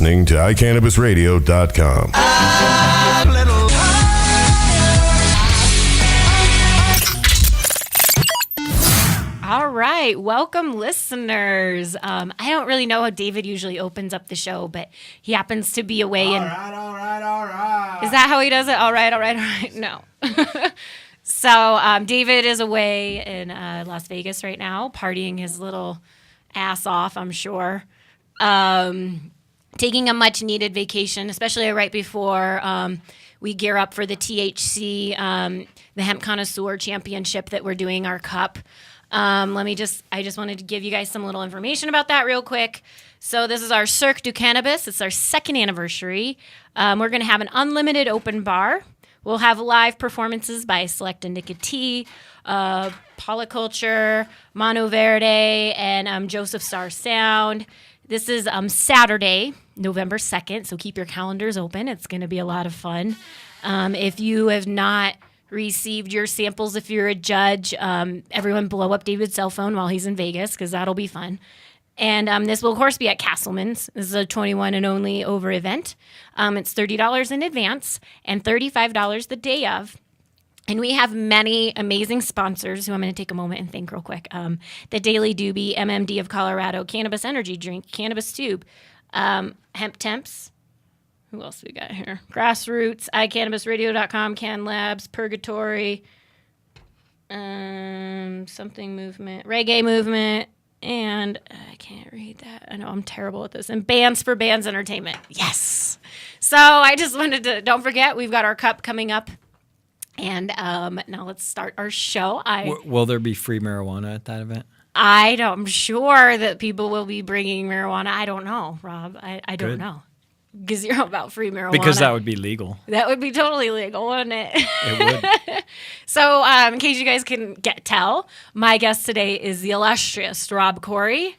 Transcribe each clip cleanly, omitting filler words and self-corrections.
listening to iCannabisRadio.com. All right. Welcome, listeners. I don't really know how David usually opens up the show, but he happens to be away. All right. Is that how he does it? All right. No. So David is away in Las Vegas right now, partying his little ass off, I'm sure. Taking a much-needed vacation, especially right before we gear up for the THC, the Hemp Connoisseur Championship that we're doing, our cup. I just wanted to give you guys some little information about that real quick. So this is our Cirque du Cannabis. It's our second anniversary. We're going to have an unlimited open bar. We'll have live performances by Select Indica Tea, Polyculture, Mano Verde, and Joseph Star Sound. This is Saturday, November 2nd, so keep your calendars open. It's going to be a lot of fun. If you have not received your samples, if you're a judge, everyone blow up David's cell phone while he's in Vegas, because that'll be fun. And this will, of course, be at Castleman's. This is a 21 and only over event. It's $30 in advance and $35 the day of. And we have many amazing sponsors who I'm going to take a moment and thank real quick. The Daily Doobie, MMD of Colorado, Cannabis Energy Drink, Cannabis Tube, Hemp Temps. Who else we got here? Grassroots, iCannabisRadio.com, Can Labs, Purgatory, something movement, Reggae Movement, and I can't read that. I know I'm terrible at this. And Bands for Bands Entertainment. Yes. So I just wanted to, don't forget, we've got our cup coming up. And now let's start our show. Will there be free marijuana at that event? I'm sure that people will be bringing marijuana. I don't know, Rob. I don't know. Because you're about free marijuana. Because that would be legal. That would be totally legal, wouldn't it? It would. So, in case you guys can tell, my guest today is the illustrious Rob Corry,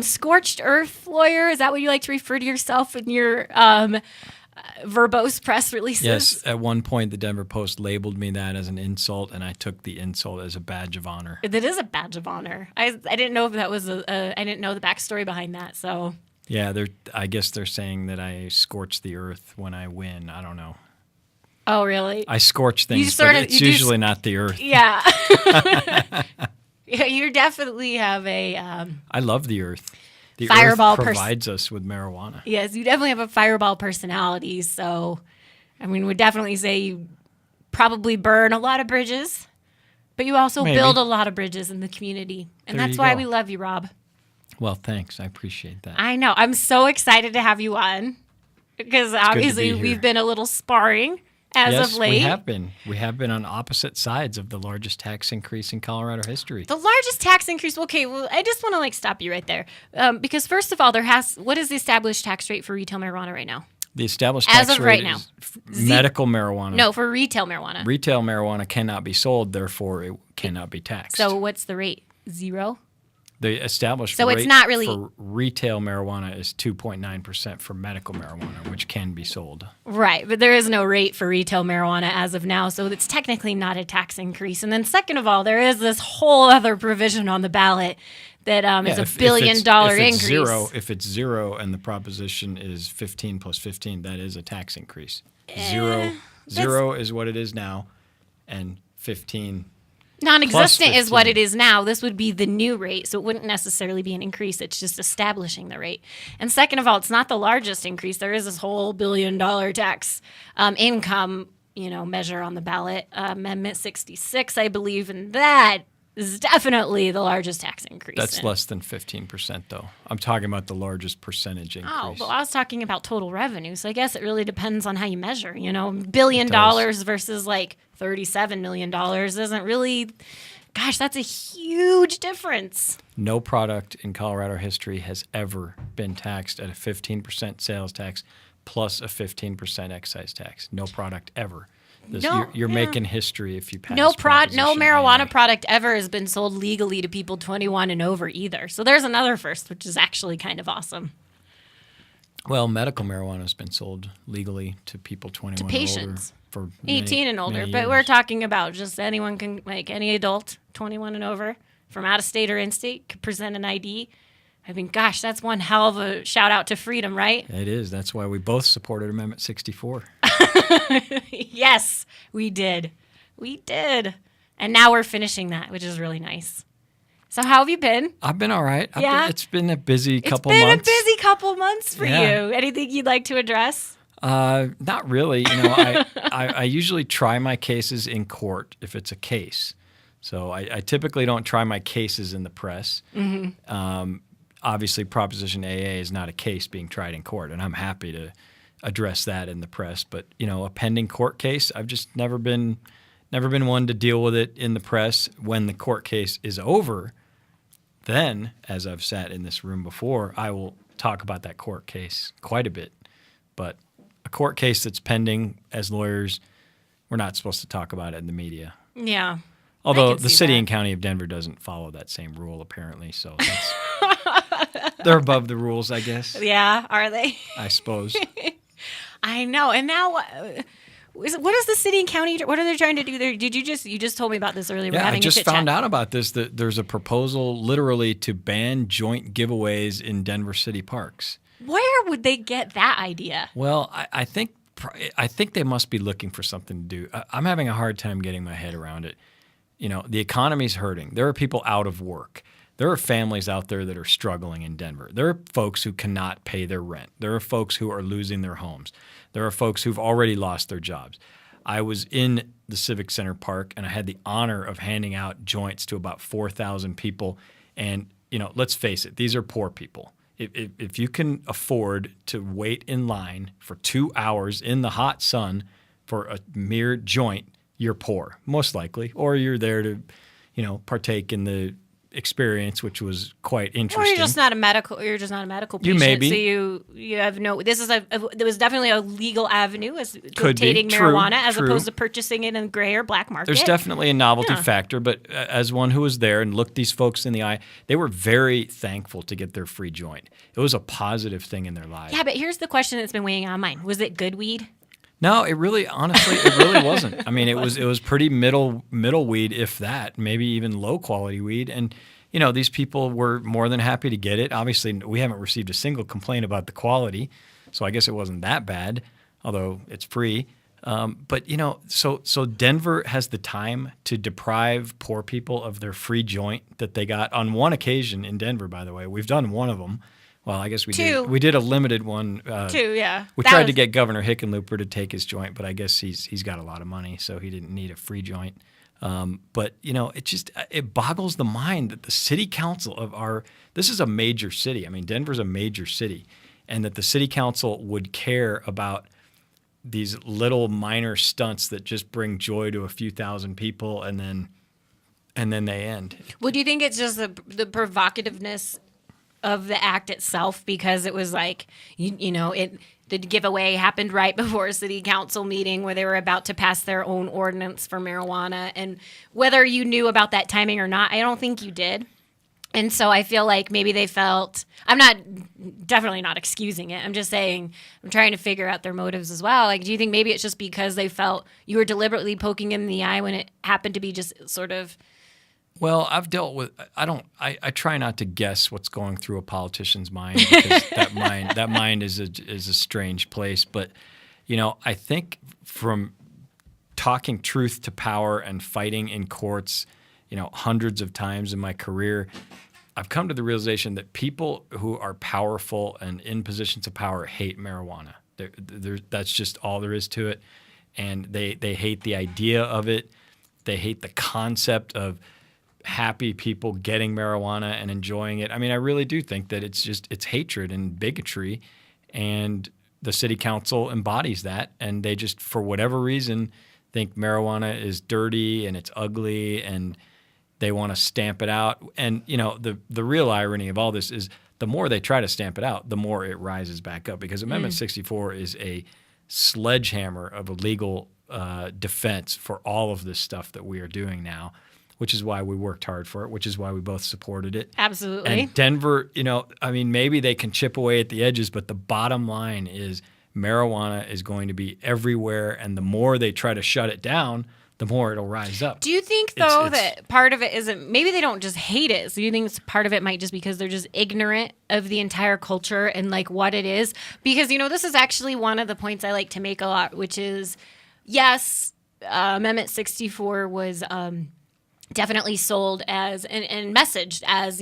scorched earth lawyer. Is that what you like to refer to yourself in your verbose press releases? Yes. At one point, the Denver Post labeled me that as an insult, and I took the insult as a badge of honor. It is a badge of honor. I didn't know if that was I didn't know the backstory behind that. So. Yeah, I guess they're saying that I scorch the earth when I win. I don't know. Oh, really? I scorch things, but it's usually not the earth. Yeah. Yeah, you definitely have a... I love the earth. The fireball earth provides us with marijuana. Yes, you definitely have a fireball personality. So, I mean, we'd definitely say you probably burn a lot of bridges, but you also build a lot of bridges in the community. And that's why we love you, Rob. Well, thanks. I appreciate that. I know. I'm so excited to have you on because obviously we've been a little sparring as of late. Yes, we have been on opposite sides of the largest tax increase in Colorado history. The largest tax increase. Okay, well, I just want to stop you right there because first of all, what is the established tax rate for retail marijuana right now? The established tax as of rate right now, is medical marijuana. No, for retail marijuana. Retail marijuana cannot be sold, therefore it cannot be taxed. So what's the rate? 0? The established rate it's not really... for retail marijuana is 2.9% for medical marijuana, which can be sold. Right, but there is no rate for retail marijuana as of now, so it's technically not a tax increase. And then second of all, there is this whole other provision on the ballot that is a $1 billion increase. If it's zero and the proposition is 15 plus 15, that is a tax increase. Zero is what it is now, and 15... Non-existent is what it is now. This would be the new rate, so it wouldn't necessarily be an increase. It's just establishing the rate. And second of all, it's not the largest increase. There is this whole $1 billion tax income, measure on the ballot, Amendment 66, I believe, and that is definitely the largest tax increase. That's less than 15%, though. I'm talking about the largest percentage increase. Oh, well, I was talking about total revenue, so I guess it really depends on how you measure. $1 billion versus $37 million isn't really, gosh, that's a huge difference. No product in Colorado history has ever been taxed at a 15% sales tax plus a 15% excise tax. No product ever. You're making history if you pass. No marijuana product ever has been sold legally to people 21 and over either. So there's another first, which is actually kind of awesome. Well, medical marijuana has been sold legally to people 21 to patients. And over for 18 and older. But we're talking about just anyone can, any adult 21 and over from out of state or in state, could present an ID I mean, gosh, that's one hell of a shout out to freedom, right? It is. That's why we both supported Amendment 64. Yes, we did. We did. And now we're finishing that, which is really nice. So how have you been? I've been all right. It's been a busy couple months. months. It's been a busy couple months for you. Anything you'd like to address? Not really. I usually try my cases in court if it's a case. So I typically don't try my cases in the press. Mm-hmm. Obviously, Proposition AA is not a case being tried in court, and I'm happy to address that in the press. But a pending court case, I've just never been one to deal with it in the press. When the court case is over, then, as I've sat in this room before, I will talk about that court case quite a bit. But a court case that's pending, as lawyers, we're not supposed to talk about it in the media. Yeah. Although the city and county of Denver doesn't follow that same rule, apparently. So they're above the rules, I guess. Yeah, are they? I suppose. I know. And now, what is the city and county? What are they trying to do there? You just told me about this earlier? Yeah, I just found out about this. That there's a proposal literally to ban joint giveaways in Denver city parks. Where would they get that idea? Well, I think they must be looking for something to do. I'm having a hard time getting my head around it. The economy's hurting. There are people out of work. There are families out there that are struggling in Denver. There are folks who cannot pay their rent. There are folks who are losing their homes. There are folks who've already lost their jobs. I was in the Civic Center Park, and I had the honor of handing out joints to about 4,000 people. And, let's face it, these are poor people. If you can afford to wait in line for 2 hours in the hot sun for a mere joint, you're poor, most likely, or you're there to, partake in the experience, which was quite interesting. Or you're just not a medical patient. You may be. So you have no. There was definitely a legal avenue as to Could be. obtaining marijuana as opposed to purchasing it in the gray or black market. There's definitely a novelty factor, but as one who was there and looked these folks in the eye, they were very thankful to get their free joint. It was a positive thing in their lives. Yeah, but here's the question that's been weighing on mine: was it good weed? No, honestly, it really wasn't. I mean, it was pretty middle weed, if that, maybe even low quality weed. And, these people were more than happy to get it. Obviously, we haven't received a single complaint about the quality, so I guess it wasn't that bad, although it's free. But, so Denver has the time to deprive poor people of their free joint that they got on one occasion in Denver, by the way. We've done one of them. Well, I guess we did. We did a limited one. Two, yeah. We tried to get Governor Hickenlooper to take his joint, but I guess he's got a lot of money, so he didn't need a free joint. But it boggles the mind that the city council this is a major city. I mean, Denver's a major city, and that the city council would care about these little minor stunts that just bring joy to a few thousand people, and then they end. Well, do you think it's just the provocativeness of the act itself, because it was like, the giveaway happened right before a city council meeting where they were about to pass their own ordinance for marijuana, and whether you knew about that timing or not, I don't think you did. And so I feel like maybe they felt, definitely not excusing it. I'm just saying, I'm trying to figure out their motives as well. Like, do you think maybe it's just because they felt you were deliberately poking them in the eye when it happened to be just sort of. Well, I've dealt with. I try not to guess what's going through a politician's mind, because that mind is a strange place. But I think from talking truth to power and fighting in courts, hundreds of times in my career, I've come to the realization that people who are powerful and in positions of power hate marijuana. That's just all there is to it, and they hate the idea of it. They hate the concept of happy people getting marijuana and enjoying it. I mean, I really do think that it's hatred and bigotry, and the city council embodies that, and they just, for whatever reason, think marijuana is dirty and it's ugly, and they want to stamp it out. And the real irony of all this is the more they try to stamp it out, the more it rises back up, because Amendment 64 is a sledgehammer of a legal defense for all of this stuff that we are doing now, which is why we worked hard for it, which is why we both supported it. Absolutely. And Denver, maybe they can chip away at the edges, but the bottom line is marijuana is going to be everywhere, and the more they try to shut it down, the more it'll rise up. Do you think, though, that part of it isn't, maybe they don't just hate it. So you think part of it might just because they're just ignorant of the entire culture and like what it is? Because, this is actually one of the points I like to make a lot, which is, yes, Amendment 64 was definitely sold as and messaged as,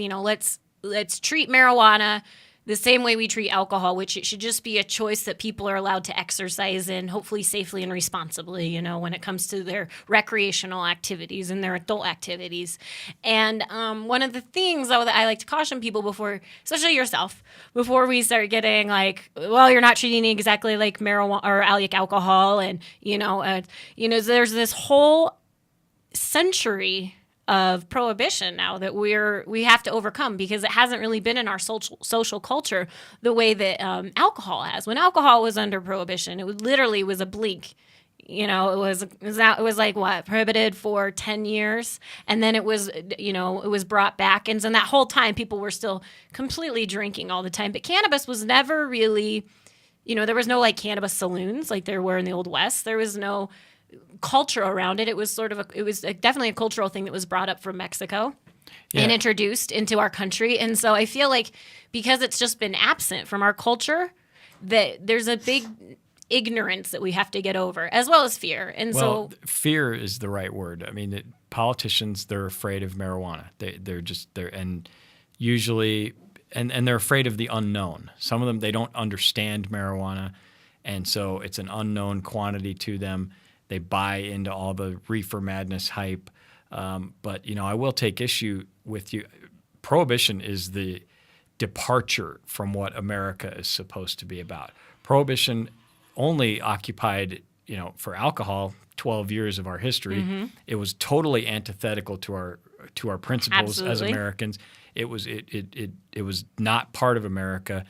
let's treat marijuana the same way we treat alcohol, which it should just be a choice that people are allowed to exercise in, hopefully safely and responsibly, when it comes to their recreational activities and their adult activities. And one of the things, though, that I like to caution people before, especially yourself, before we start getting like, well, you're not treating it exactly like marijuana or alcohol. And, there's this whole century of prohibition now that we have to overcome because it hasn't really been in our social culture the way that alcohol has. When alcohol was under prohibition, it literally was a blink. It was like what, prohibited for 10 years, and then it was brought back, and so that whole time people were still completely drinking all the time. But cannabis was never really, there was no like cannabis saloons like there were in the Old West. There was no culture around it. It was definitely a cultural thing that was brought up from Mexico and introduced into our country. And so I feel like because it's just been absent from our culture, that there's a big ignorance that we have to get over, as well as fear. And so fear is the right word. I mean, politicians, they're afraid of marijuana. And they're afraid of the unknown. Some of them, they don't understand marijuana, and so it's an unknown quantity to them. They buy into all the reefer madness hype. But, I will take issue with you. Prohibition is the departure from what America is supposed to be about. Prohibition only occupied, for alcohol, 12 years of our history. Mm-hmm. It was totally antithetical to our principles Absolutely. As Americans. It was not part of America,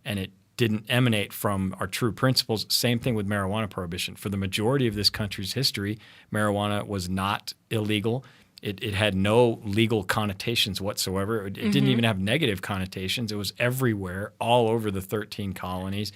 and it didn't emanate from our true principles. Same thing with marijuana prohibition. For the majority of this country's history, marijuana was not illegal. It had no legal connotations whatsoever. It didn't even have negative connotations. It was everywhere, all over the 13 colonies,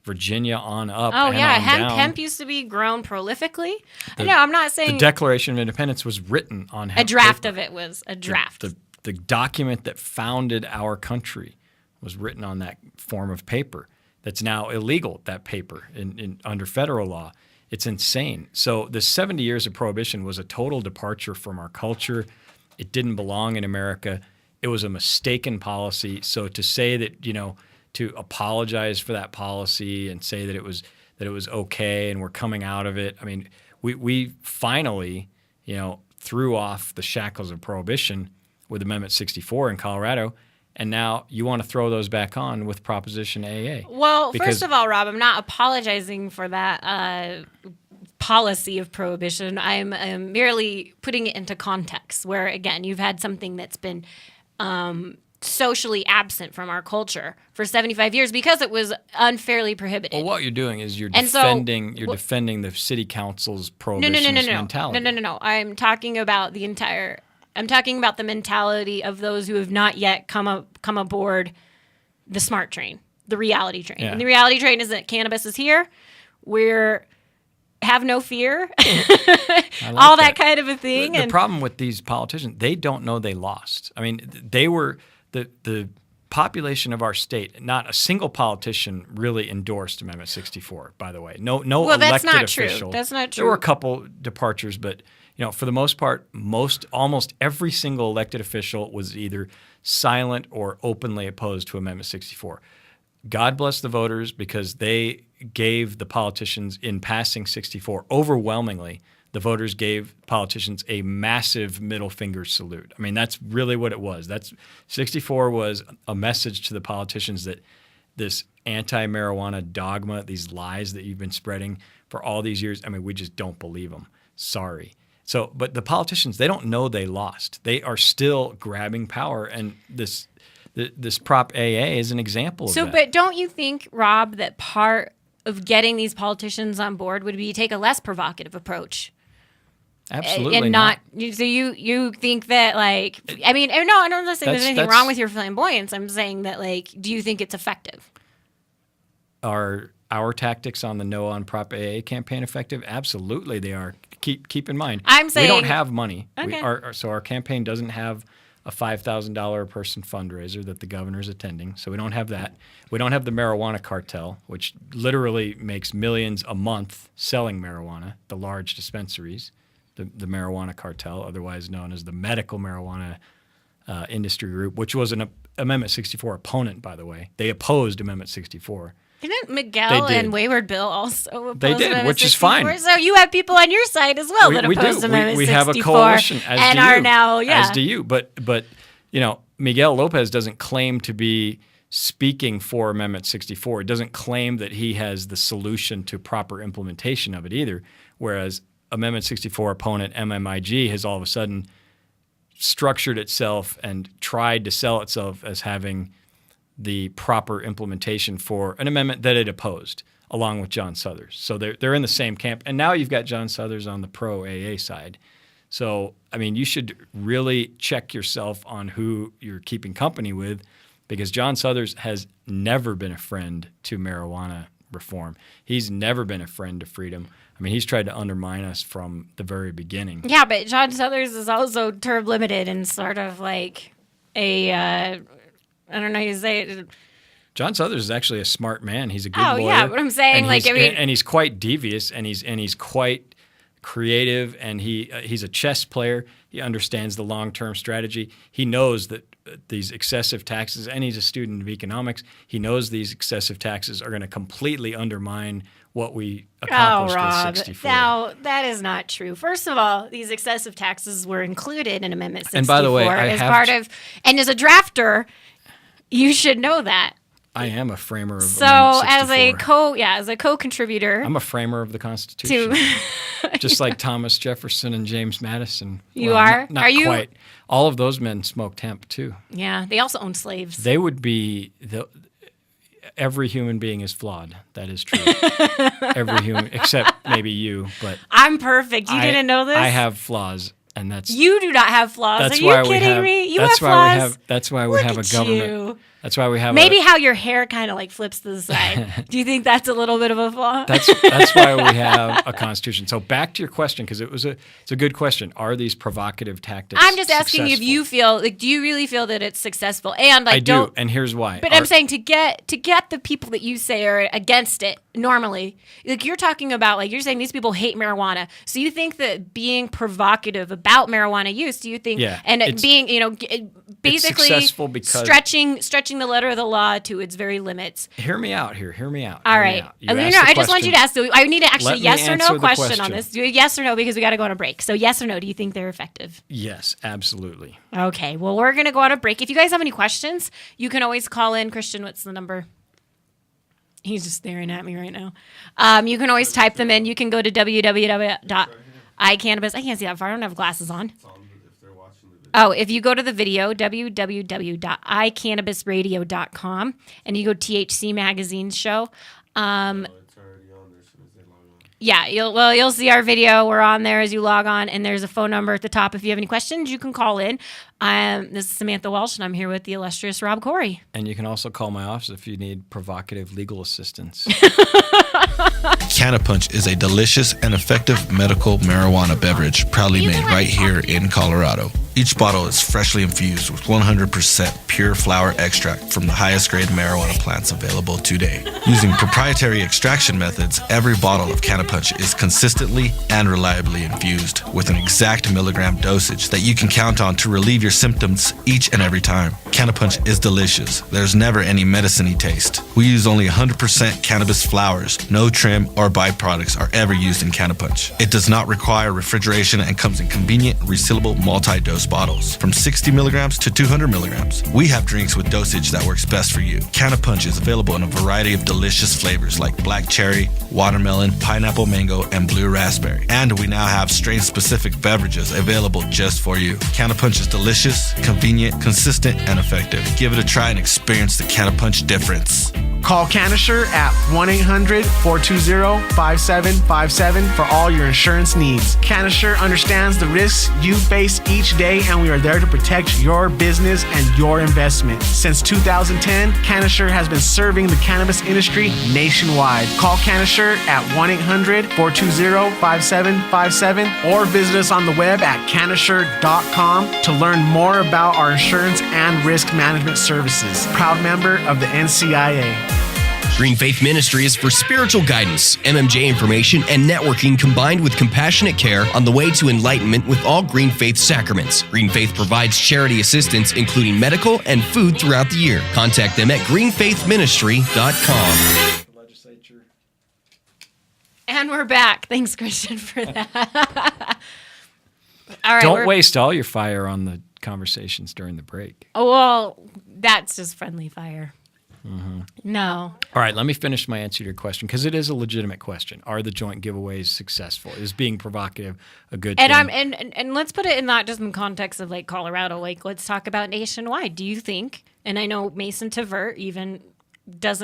Virginia on up. Oh, and yeah. on down. Hemp used to be grown prolifically. I'm not saying the Declaration of Independence was written on hemp. A draft paper. of it was a draft. The document that founded our country was written on that form of paper. That's now illegal, that paper, under federal law. It's insane. So the 70 years of prohibition was a total departure from our culture. It didn't belong in America. It was a mistaken policy. So to say that, to apologize for that policy and say that it was okay and we're coming out of it. I mean, we finally, threw off the shackles of prohibition with Amendment 64 in Colorado. And now you want to throw those back on with Proposition AA. Well, first of all, Rob, I'm not apologizing for that policy of prohibition. I'm merely putting it into context where, again, you've had something that's been socially absent from our culture for 75 years because it was unfairly prohibited. Well, what you're doing is you're defending the city council's prohibitionist mentality. No. I'm talking about the mentality of those who have not yet come aboard the smart train, the reality train. Yeah. And the reality train is that cannabis is here. We're have no fear, all that kind of a thing. The problem with these politicians, they don't know they lost. I mean, they were the population of our state. Not a single politician really endorsed Amendment 64. By the way, no elected that's not official. True. That's not true. There were a couple departures, but for the most part, almost every single elected official was either silent or openly opposed to Amendment 64. God bless the voters because they gave the politicians in passing 64 overwhelmingly. The voters gave politicians a massive middle finger salute. I mean, that's really what it was. 64 was a message to the politicians that this anti-marijuana dogma, these lies that you've been spreading for all these years, I mean, we just don't believe them. Sorry. So, but the politicians, they don't know they lost. They are still grabbing power, and this Prop AA is an example of that. But don't you think, Rob, that part of getting these politicians on board would be to take a less provocative approach? Absolutely and not. So you think that, like, I mean, no, I'm not saying there's anything wrong with your flamboyance. I'm saying that, like, do you think it's effective? Are our tactics on the No on Prop AA campaign effective? Absolutely they are. keep in mind, I'm saying we don't have money. Okay. So our campaign doesn't have a $5,000 a person fundraiser that the governor's attending. So we don't have that. We don't have the marijuana cartel, which literally makes millions a month selling marijuana, the large dispensaries, the marijuana cartel, otherwise known as the medical marijuana industry group, which was an Amendment 64 opponent, by the way. They opposed Amendment 64. Didn't Miguel and Wayward Bill also oppose They did, Amendment which 64? is fine. So you have people on your side as well that opposed Amendment 64. We have a coalition, as and do are you, now, as do you. But Miguel Lopez doesn't claim to be speaking for Amendment 64. It doesn't claim that he has the solution to proper implementation of it either, whereas Amendment 64 opponent MMIG has all of a sudden structured itself and tried to sell itself as having the proper implementation for an amendment that it opposed, along with John Suthers. So they're in the same camp. And now you've got John Suthers on the pro-AA side. So, I mean, you should really check yourself on who you're keeping company with, because John Suthers has never been a friend to marijuana reform. He's never been a friend to freedom. I mean, he's tried to undermine us from the very beginning. Yeah, but John Suthers is also term limited and sort of like I don't know how you say it. John Suthers is actually a smart man. He's a good lawyer. Oh, yeah, but I'm saying, and he's quite devious, and he's quite creative, and he's a chess player. He understands the long-term strategy. He knows that these excessive taxes, and he's a student of economics. He knows these excessive taxes are going to completely undermine what we accomplished with 64. Now, that is not true. First of all, these excessive taxes were included in Amendment 64. And by the way, and as a drafter, you should know that. I am a framer of so Amendment 64. as a co-contributor. I'm a framer of the Constitution. Just like Thomas Jefferson and James Madison. You are? Not are you? Quite. All of those men smoked hemp too. Yeah, they also owned slaves. They would be every human being is flawed. That is true. Every human, except maybe you. But I'm perfect. You didn't know this? I have flaws. And that's you do not have flaws. That's Are you kidding me? You have flaws. That's why we have a government. That's why we have how your hair kind of like flips to the side. Do you think that's a little bit of a flaw? That's why we have a constitution. So back to your question, because it's a good question. Are these provocative tactics? I'm just asking you if you feel do you really feel that it's successful? And I do, and here's why. But I'm saying to get the people that you say are against it normally, like you're talking about, you're saying these people hate marijuana. So you think that being provocative about marijuana use, do you think, being basically successful because stretching the letter of the law to its very limits. Hear me out here. All right. I just want you to ask. I need to actually yes or no question on this. Do a yes or no, because we got to go on a break. So yes or no, do you think they're effective? Yes, absolutely. Okay. Well, we're going to go on a break. If you guys have any questions, you can always call in. Christian, what's the number? He's just staring at me right now. You can always type them in. You can go to www.iCannabis. I can't see that far. I don't have glasses on. Oh, if you go to the video, www.icannabisradio.com, and you go THC Magazine's show. It's already on there as soon as they log on. Yeah, you'll see our video. We're on there as you log on, and there's a phone number at the top. If you have any questions, you can call in. This is Samantha Walsh, and I'm here with the illustrious Rob Corry. And you can also call my office if you need provocative legal assistance. Cannapunch is a delicious and effective medical marijuana beverage proudly made right here in Colorado. Each bottle is freshly infused with 100% pure flower extract from the highest grade marijuana plants available today. Using proprietary extraction methods, every bottle of Cannapunch is consistently and reliably infused with an exact milligram dosage that you can count on to relieve your symptoms each and every time. Cannapunch is delicious. There's never any medicine-y taste. We use only 100% cannabis flowers. No trim or byproducts are ever used in Cannapunch. It does not require refrigeration and comes in convenient, resealable multi-dose bottles from 60 milligrams to 200 milligrams. We have drinks with dosage that works best for you. Cannapunch is available in a variety of delicious flavors like black cherry, watermelon, pineapple mango, and blue raspberry. And we now have strain-specific beverages available just for you. Cannapunch is delicious, convenient, consistent, and effective. Give it a try and experience the Cannapunch difference. Call Cannoisseur at 1-800-420-5757 for all your insurance needs. Cannoisseur understands the risks you face each day, and we are there to protect your business and your investment. Since 2010, Cannoisseur has been serving the cannabis industry nationwide. Call Cannoisseur at 1-800-420-5757 or visit us on the web at cannoisseur.com to learn more about our insurance and risk management services. Proud member of the NCIA. Green Faith Ministry is for spiritual guidance, MMJ information, and networking combined with compassionate care on the way to enlightenment with all Green Faith sacraments. Green Faith provides charity assistance, including medical and food throughout the year. Contact them at greenfaithministry.com. And we're back. Thanks, Christian, for that. All right. Don't waste all your fire on the conversations during the break. Oh, well, that's just friendly fire. Mm-hmm. No. All right, let me finish my answer to your question, because it is a legitimate question. Are the joint giveaways successful? Is being provocative a good thing? And let's put it in not just in context of like Colorado. Like, let's talk about nationwide. Do you think? And I know Mason Tavert even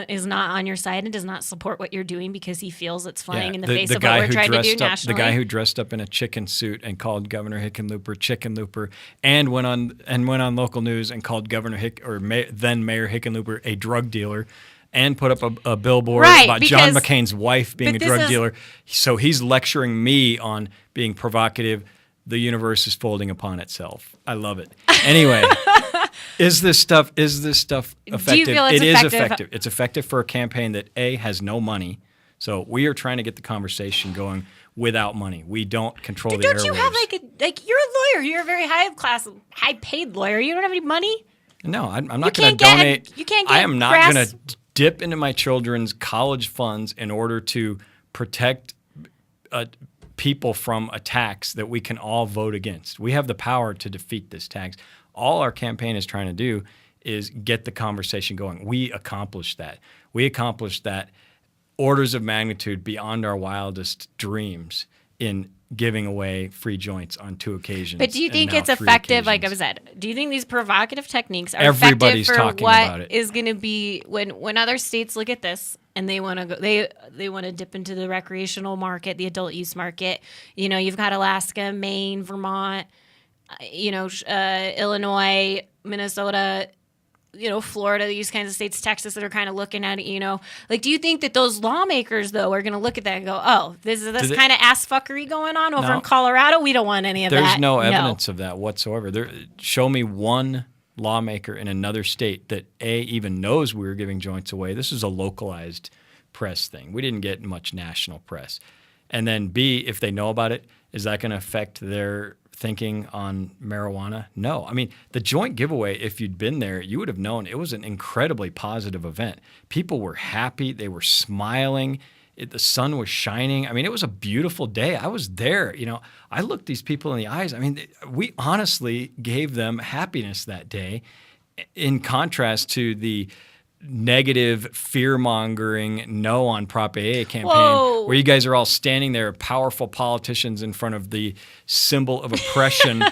is not on your side and does not support what you're doing because he feels it's flying in the face of what we're trying to do nationally. The guy who dressed up in a chicken suit and called Governor Hickenlooper Chicken Looper, and went on local news and called then Mayor Hickenlooper a drug dealer, and put up a billboard about John McCain's wife being a drug dealer. So he's lecturing me on being provocative. The universe is folding upon itself. I love it. Anyway. Is this stuff effective? Do you feel it's effective? It is effective? effective. It's effective for a campaign that has no money. So we are trying to get the conversation going without money. We don't control the airwaves. Don't you have you're a lawyer. You're a very high paid lawyer. You don't have any money? No, I'm not going to donate. You can't get I am not going to dip into my children's college funds in order to protect people from attacks that we can all vote against. We have the power to defeat this tax. All our campaign is trying to do is get the conversation going. We accomplished that. We accomplished that orders of magnitude beyond our wildest dreams in giving away free joints on 2 occasions. But do you think it's effective? Like I said, do you think these provocative techniques are Everybody's effective for talking about it. what is going to be when other states look at this and they want to go, they want to dip into the recreational market, the adult use market? You know, you've got Alaska, Maine, Vermont, Illinois, Minnesota, Florida, these kinds of states, Texas, that are kind of looking at it, Like, do you think that those lawmakers, though, are going to look at that and go, oh, this kind of ass fuckery going on over in Colorado? We don't want any of that. There's no evidence of that whatsoever. Show me one lawmaker in another state that, A, even knows we were giving joints away. This is a localized press thing. We didn't get much national press. And then, B, if they know about it, is that going to affect their thinking on marijuana? No. I mean, the joint giveaway, if you'd been there, you would have known it was an incredibly positive event. People were happy. They were smiling. The sun was shining. I mean, it was a beautiful day. I was there. I looked these people in the eyes. I mean, we honestly gave them happiness that day, in contrast to the negative, fear-mongering no on Prop AA campaign, where you guys are all standing there, powerful politicians in front of the symbol of oppression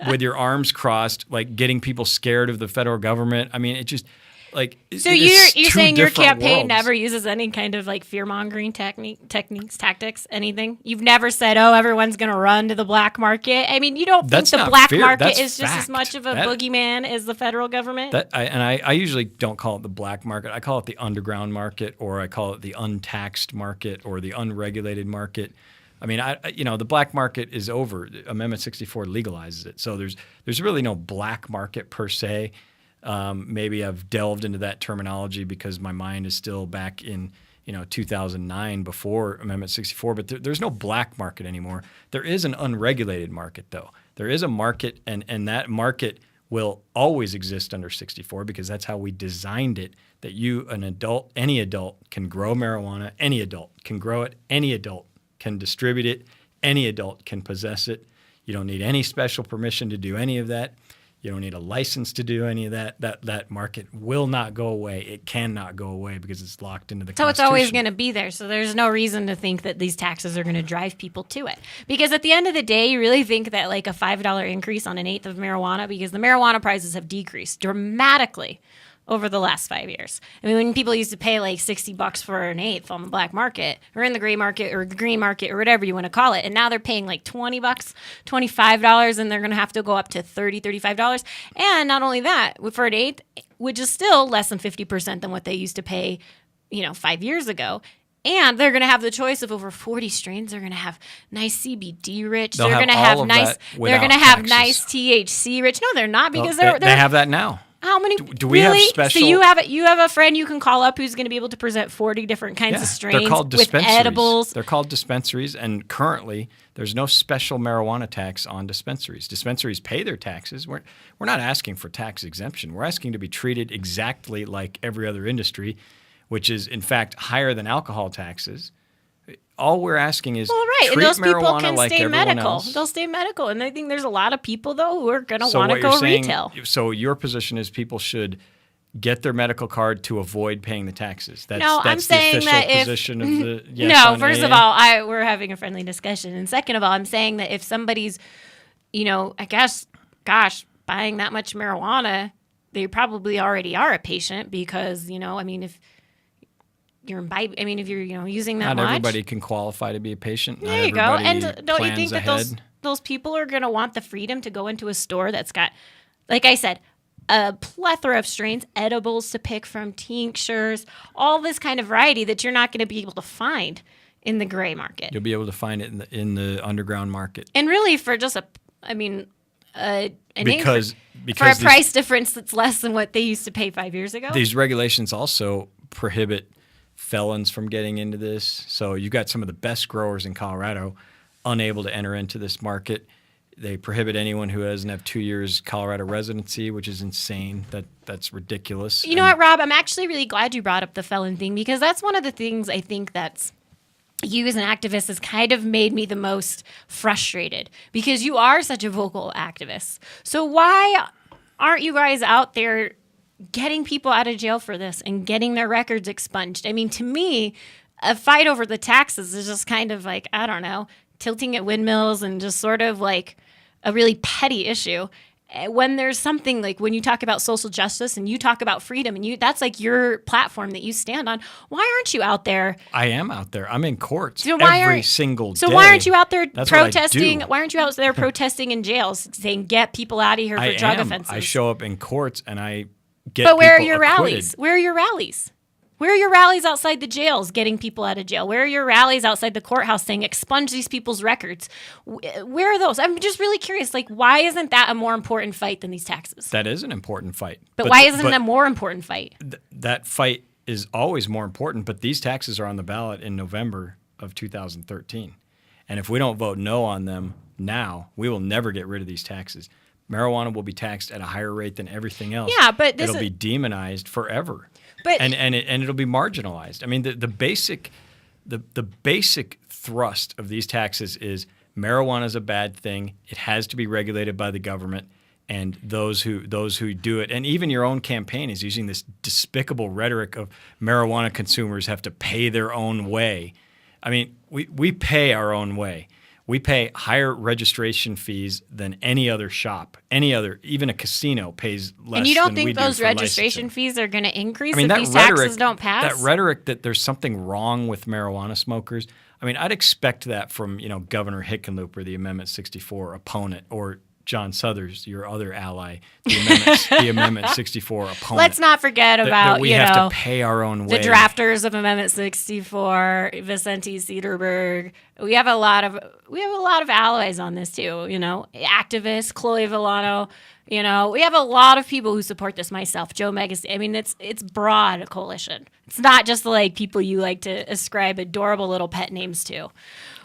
with your arms crossed, like getting people scared of the federal government. I mean, it just like so you're saying your campaign never uses any kind of like fear-mongering techniques, tactics, anything? You've never said, oh, everyone's going to run to the black market? I mean, you don't think the black market is just as much of a boogeyman as the federal government? I usually don't call it the black market. I call it the underground market, or I call it the untaxed market, or the unregulated market. I mean, the black market is over. Amendment 64 legalizes it. So there's really no black market per se. Maybe I've delved into that terminology because my mind is still back in 2009 before Amendment 64. But there's no black market anymore. There is an unregulated market, though. There is a market, and that market will always exist under 64 because that's how we designed it. That any adult can grow marijuana. Any adult can grow it. Any adult can distribute it. Any adult can possess it. You don't need any special permission to do any of that. You don't need a license to do any of that. That market will not go away. It cannot go away because it's locked into the Constitution. So it's always going to be there. So there's no reason to think that these taxes are going to drive people to it. Because at the end of the day, you really think that like a $5 increase on an eighth of marijuana, because the marijuana prices have decreased dramatically over the last 5 years. I mean, when people used to pay like $60 for an eighth on the black market or in the gray market or the green market or whatever you want to call it, and now they're paying like $20, $25, and they're going to have to go up to $30, $35. And not only that, for an eighth, which is still less than 50% than what they used to pay, 5 years ago. And they're going to have the choice of over 40 strains. They're going to have nice CBD rich. They're going to have nice. They're going to have nice THC rich. No, they're not because they have that now. How many? Do we have special? So you have a friend you can call up who's going to be able to present 40 different kinds of strains. They're called dispensaries. With edibles. They're called dispensaries, and currently there's no special marijuana tax on dispensaries. Dispensaries pay their taxes. We're not asking for tax exemption. We're asking to be treated exactly like every other industry, which is in fact higher than alcohol taxes. All we're asking is treat and those people marijuana can like stay everyone medical. else. They'll stay medical, and I think there's a lot of people though who are going to want to go retail. So your position is people should get their medical card to avoid paying the taxes. That's I'm saying the official that position of the yes No, on first AA. of all, we're having a friendly discussion, and second of all, I'm saying that if somebody's, I guess, buying that much marijuana, they probably already are a patient because if you're if you're using that not much. everybody can qualify to be a patient. There you go. And don't you think that those people are going to want the freedom to go into a store that's got, like I said, a plethora of strains, edibles to pick from, tinctures, all this kind of variety that you're not going to be able to find in the gray market. You'll be able to find it in the underground market. And really for just because for a price difference that's less than what they used to pay 5 years ago. These regulations also prohibit felons from getting into this. So you've got some of the best growers in Colorado unable to enter into this market. They prohibit anyone who doesn't have 2 years Colorado residency, which is insane. That's ridiculous. You know what, Rob? I'm actually really glad you brought up the felon thing because that's one of the things I think that's you as an activist has kind of made me the most frustrated because you are such a vocal activist. So why aren't you guys out there getting people out of jail for this and getting their records expunged? I mean, to me, a fight over the taxes is just kind of like, I don't know, tilting at windmills and just sort of like a really petty issue. When there's something like when you talk about social justice and you talk about freedom and that's like your platform that you stand on, why aren't you out there? I am out there. I'm in courts every single day. So why aren't you out there That's protesting? Why aren't you out there protesting in jails saying get people out of here for drug offenses? I show up in courts and I get But where are people your acquitted. rallies? Where are your rallies? Where are your rallies outside the jails getting people out of jail? Where are your rallies outside the courthouse saying expunge these people's records? Where are those? I'm just really curious. Like, why isn't that a more important fight than these taxes? That is an important fight. But why isn't it a more important fight? That fight is always more important, but these taxes are on the ballot in November of 2013. And if we don't vote no on them now, we will never get rid of these taxes. Marijuana will be taxed at a higher rate than everything else. Yeah, but it'll be demonized forever. But and it'll be marginalized. I mean, the basic thrust of these taxes is marijuana is a bad thing. It has to be regulated by the government, and those who do it, and even your own campaign is using this despicable rhetoric of marijuana consumers have to pay their own way. I mean, we pay our own way. We pay higher registration fees than any other shop. Even a casino pays less. And you don't than we think do those for registration licensing. fees are going to increase I mean, if these taxes don't pass? That rhetoric that there's something wrong with marijuana smokers, I mean, I'd expect that from, Governor Hickenlooper, the Amendment 64 opponent, or John Suthers, your other ally, the Amendment 64 opponent. Let's not forget about, that we have to pay our own way. The drafters of Amendment 64, Vicente Cederberg. We have a lot of allies on this too, activists, Chloe Villano, we have a lot of people who support this, myself, Joe Megas. I mean, it's broad coalition. It's not just like people you like to ascribe adorable little pet names to.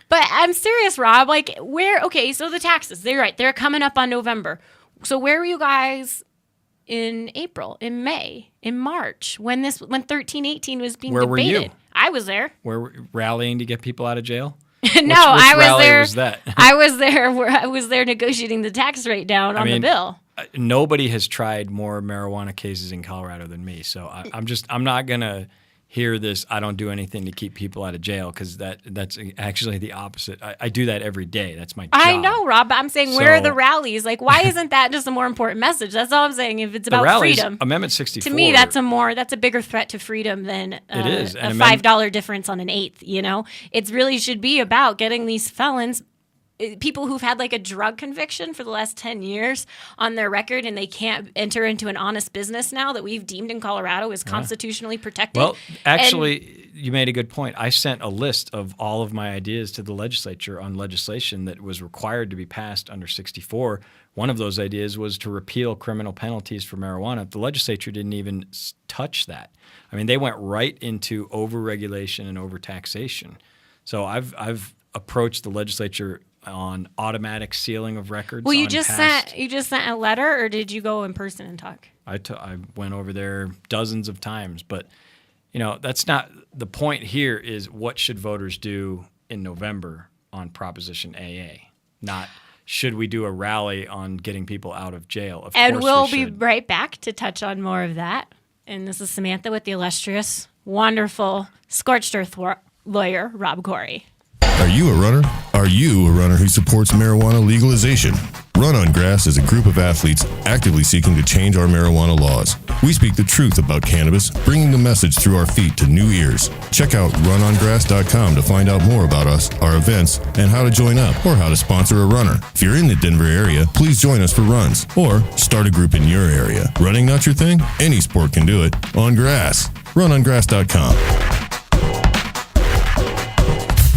But I'm serious, Rob. Like, so the taxes, they're right. They're coming up on November. So where were you guys in April, in May, in March, when 1318 was being debated? Where were you? I was there. Rallying to get people out of jail? No, I was there. Was that? I was there negotiating the tax rate down on the bill. Nobody has tried more marijuana cases in Colorado than me. So I'm not going to hear this, I don't do anything to keep people out of jail, because that's actually the opposite. I do that every day. That's my job. I know, Rob, but I'm saying, where are the rallies? Like, why isn't that just a more important message? That's all I'm saying. If it's about rallies, freedom. Amendment 64. To me, that's a bigger threat to freedom than it is. a $5 difference on an eighth, It really should be about getting these felons, people who've had like a drug conviction for the last 10 years on their record, and they can't enter into an honest business now that we've deemed in Colorado is constitutionally protected. Well, actually, you made a good point. I sent a list of all of my ideas to the legislature on legislation that was required to be passed under 64. One of those ideas was to repeal criminal penalties for marijuana. The legislature didn't even touch that. I mean, they went right into overregulation and overtaxation. So I've approached the legislature on automatic sealing of records. Well, you just sent a letter, or did you go in person and talk? I went over there dozens of times, but that's not the point. Here is, what should voters do in November on Proposition AA, not should we do a rally on getting people out of jail. Of and course we'll we be right back to touch on more of that. And this is Samantha with the illustrious, wonderful, scorched earth lawyer, Rob Corry. Are you a runner? Are you a runner who supports marijuana legalization? Run on Grass is a group of athletes actively seeking to change our marijuana laws. We speak the truth about cannabis, bringing the message through our feet to new ears. Check out runongrass.com to find out more about us, our events, and how to join up or how to sponsor a runner. If you're in the Denver area, please join us for runs or start a group in your area. Running not your thing? Any sport can do it. On Grass. Runongrass.com.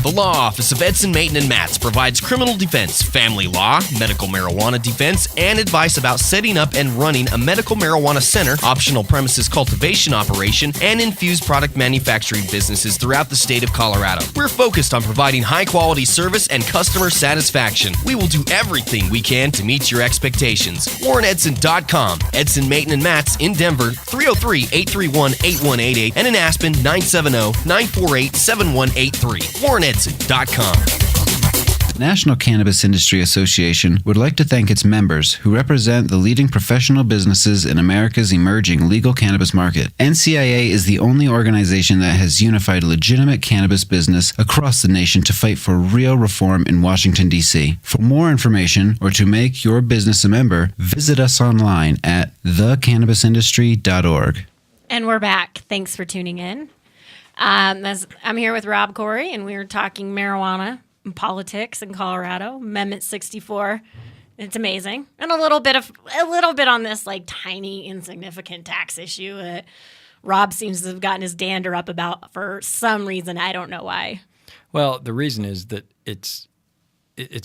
The Law Office of Edson Maiten & Matz provides criminal defense, family law, medical marijuana defense, and advice about setting up and running a medical marijuana center, optional premises cultivation operation, and infused product manufacturing businesses throughout the state of Colorado. We're focused on providing high-quality service and customer satisfaction. We will do everything we can to meet your expectations. WarrenEdson.com. Edson Maiten & Matz in Denver, 303-831-8188, and in Aspen, 970-948-7183. WarrenEdson.com. The National Cannabis Industry Association would like to thank its members who represent the leading professional businesses in America's emerging legal cannabis market. NCIA is the only organization that has unified legitimate cannabis business across the nation to fight for real reform in Washington, D.C. For more information or to make your business a member, visit us online at thecannabisindustry.org. And we're back. Thanks for tuning in. I'm here with Rob Corry, and we're talking marijuana and politics in Colorado. Amendment 64, it's amazing, and a little bit on this like tiny insignificant tax issue that Rob seems to have gotten his dander up about for some reason. I don't know why. Well, the reason is that it's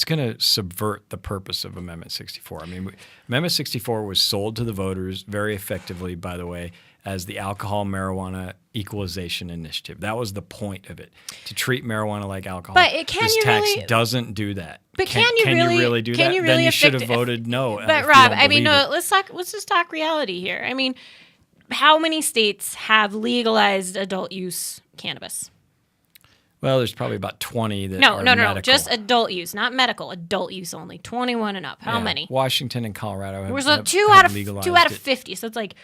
going to subvert the purpose of Amendment 64. I mean, Amendment 64 was sold to the voters very effectively, by the way, as the alcohol marijuana equalization initiative. That was the point of it, to treat marijuana like alcohol. But this tax doesn't do that. But can you really do that? Then you should have voted no. But Rob, I mean, no. Let's just talk reality here. I mean, how many states have legalized adult use cannabis? Well, there's probably about 20 that No, are no, just adult use, not medical. Adult use only, 21 and up. How many? Washington and Colorado have, There's two out of legalized 50. So it's like,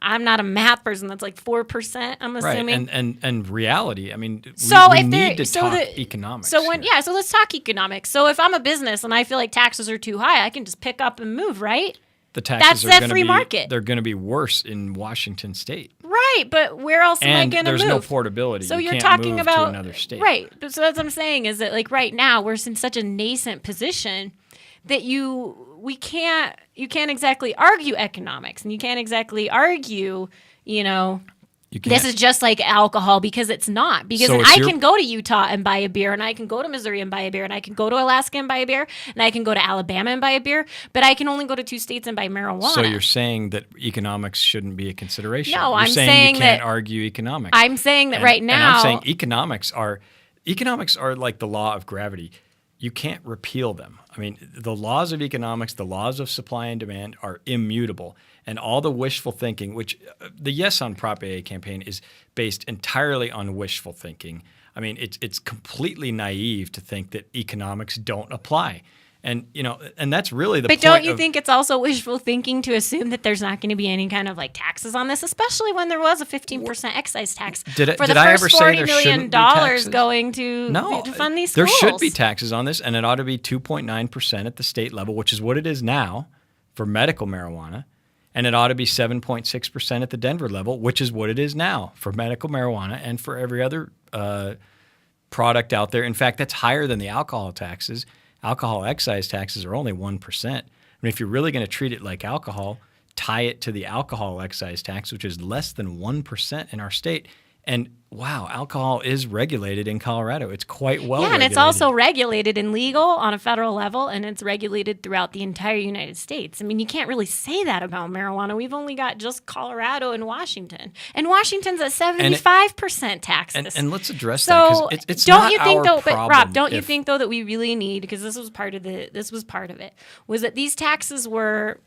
I'm not a math person. That's like 4%. I'm assuming. Right, and reality. I mean, we need to talk economics. So let's talk economics. So if I'm a business and I feel like taxes are too high, I can just pick up and move, right? The taxes That's that free market. They're going to be worse in Washington State. Right, but where else am I going to move? And there's no portability. So you're can't talking move about to another state. Right. So that's what I'm saying is that like right now we're in such a nascent position that you can't exactly argue economics, and you can't exactly argue, this is just like alcohol, because it's not. Because I can go to Utah and buy a beer, and I can go to Missouri and buy a beer, and I can go to Alaska and buy a beer, and I can go to Alabama and buy a beer, but I can only go to 2 states and buy marijuana. So you're saying that economics shouldn't be a consideration? No, I'm saying you can't argue economics. I'm saying that right now. And I'm saying economics are like the law of gravity. You can't repeal them. I mean, the laws of economics, the laws of supply and demand are immutable. And all the wishful thinking, which the Yes on Prop AA campaign is based entirely on wishful thinking. I mean, it's completely naive to think that economics don't apply. And and that's really the But point. don't you think it's also wishful thinking to assume that there's not going to be any kind of like taxes on this, especially when there was a 15% excise tax for the first $40 million going to fund these schools? There should be taxes on this, and it ought to be 2.9% at the state level, which is what it is now for medical marijuana. And it ought to be 7.6% at the Denver level, which is what it is now for medical marijuana and for every other product out there. In fact, that's higher than the alcohol taxes. Alcohol excise taxes are only 1%. I mean, if you're really going to treat it like alcohol, tie it to the alcohol excise tax, which is less than 1% in our state. And wow, alcohol is regulated in Colorado. It's quite well regulated. And it's also regulated and legal on a federal level, and it's regulated throughout the entire United States. I mean, you can't really say that about marijuana. We've only got just Colorado and Washington. And Washington's at 75% tax. And let's address that, because it's not our problem. But Rob, don't you think, though, that we really need, because this was part of it, was that these taxes are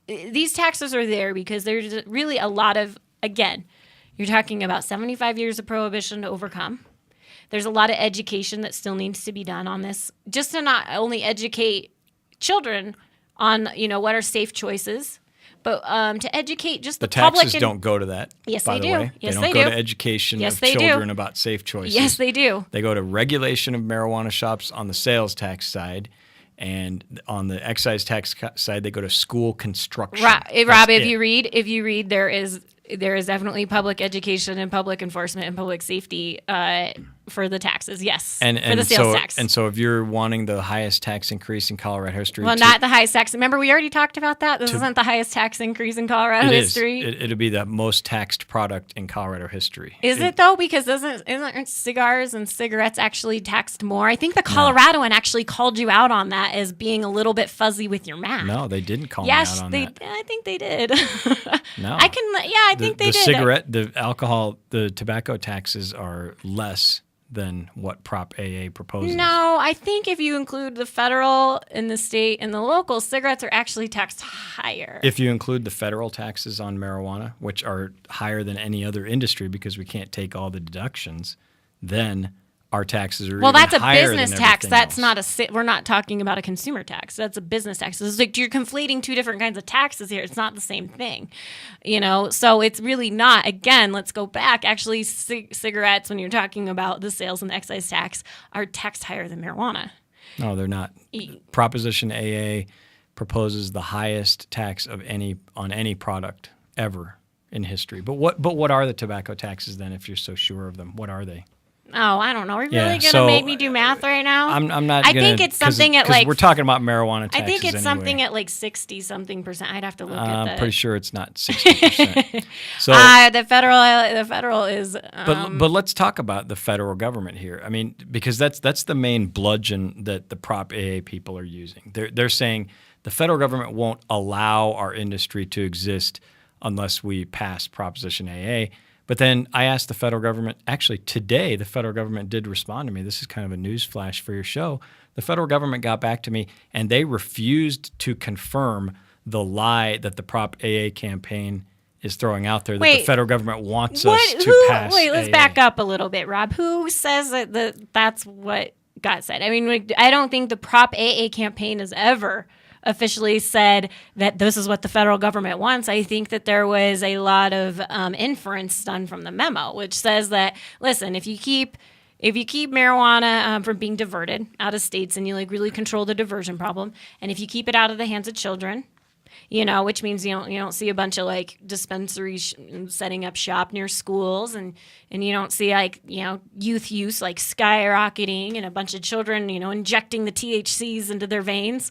there because there's really a lot of, again, you're talking about 75 years of prohibition to overcome. There's a lot of education that still needs to be done on this, just to not only educate children on, what are safe choices, but to educate just the public. The taxes don't go to that. Yes, by they the do. Way. Yes, they they don't go do. to education Yes, of they children do. about safe choices. Yes, they do. They go to regulation of marijuana shops on the sales tax side. And on the excise tax side, they go to school construction. Rob, if you read, there is definitely public education and public enforcement and public safety for the taxes. Yes, for the sales tax. And so, if you're wanting the highest tax increase in Colorado history, not the highest tax. Remember, we already talked about that. This isn't the highest tax increase in Colorado history. It'll be the most taxed product in Colorado history. Is it though? Because isn't cigars and cigarettes actually taxed more? I think the Coloradoan actually called you out on that as being a little bit fuzzy with your math. No, they didn't call me out on that. I think they did. No, I think they did. The cigarette, the alcohol, the tobacco taxes are less than what Prop AA proposes. No, I think if you include the federal and the state and the local, cigarettes are actually taxed higher. If you include the federal taxes on marijuana, which are higher than any other industry because we can't take all the deductions, then our taxes are that's a higher business than tax. everything That's else. we're not talking about a consumer tax. That's a business tax. It's like you're conflating two different kinds of taxes here. It's not the same thing, So it's really not. Again, let's go back. Actually, cigarettes, when you're talking about the sales and the excise tax, are taxed higher than marijuana. No, they're not. Proposition AA proposes the highest tax on any product ever in history. But what are the tobacco taxes then? If you're so sure of them, what are they? Oh, I don't know. Are we really going to make me do math right now? I'm not. I think it's something at like. We're talking about marijuana taxes. I think it's anyway. something at like 60-something%. I'd have to look at that. I'm pretty sure it's not 60%. So the federal is. But let's talk about the federal government here. I mean, because that's the main bludgeon that the Prop AA people are using. They're saying the federal government won't allow our industry to exist unless we pass Proposition AA. But then I asked the federal government, actually today the federal government did respond to me. This is kind of a news flash for your show. The federal government got back to me and they refused to confirm the lie that the Prop AA campaign is throwing out there, that the federal government wants us to pass Wait, let's AA. back up a little bit, Rob. Who says that's what got said? I mean, I don't think the Prop AA campaign has ever officially said that this is what the federal government wants. I think that there was a lot of inference done from the memo, which says that, listen, if you keep marijuana from being diverted out of states and you really control the diversion problem, and if you keep it out of the hands of children, which means you don't see a bunch of dispensaries setting up shop near schools, and you don't see youth use skyrocketing and a bunch of children injecting the THCs into their veins.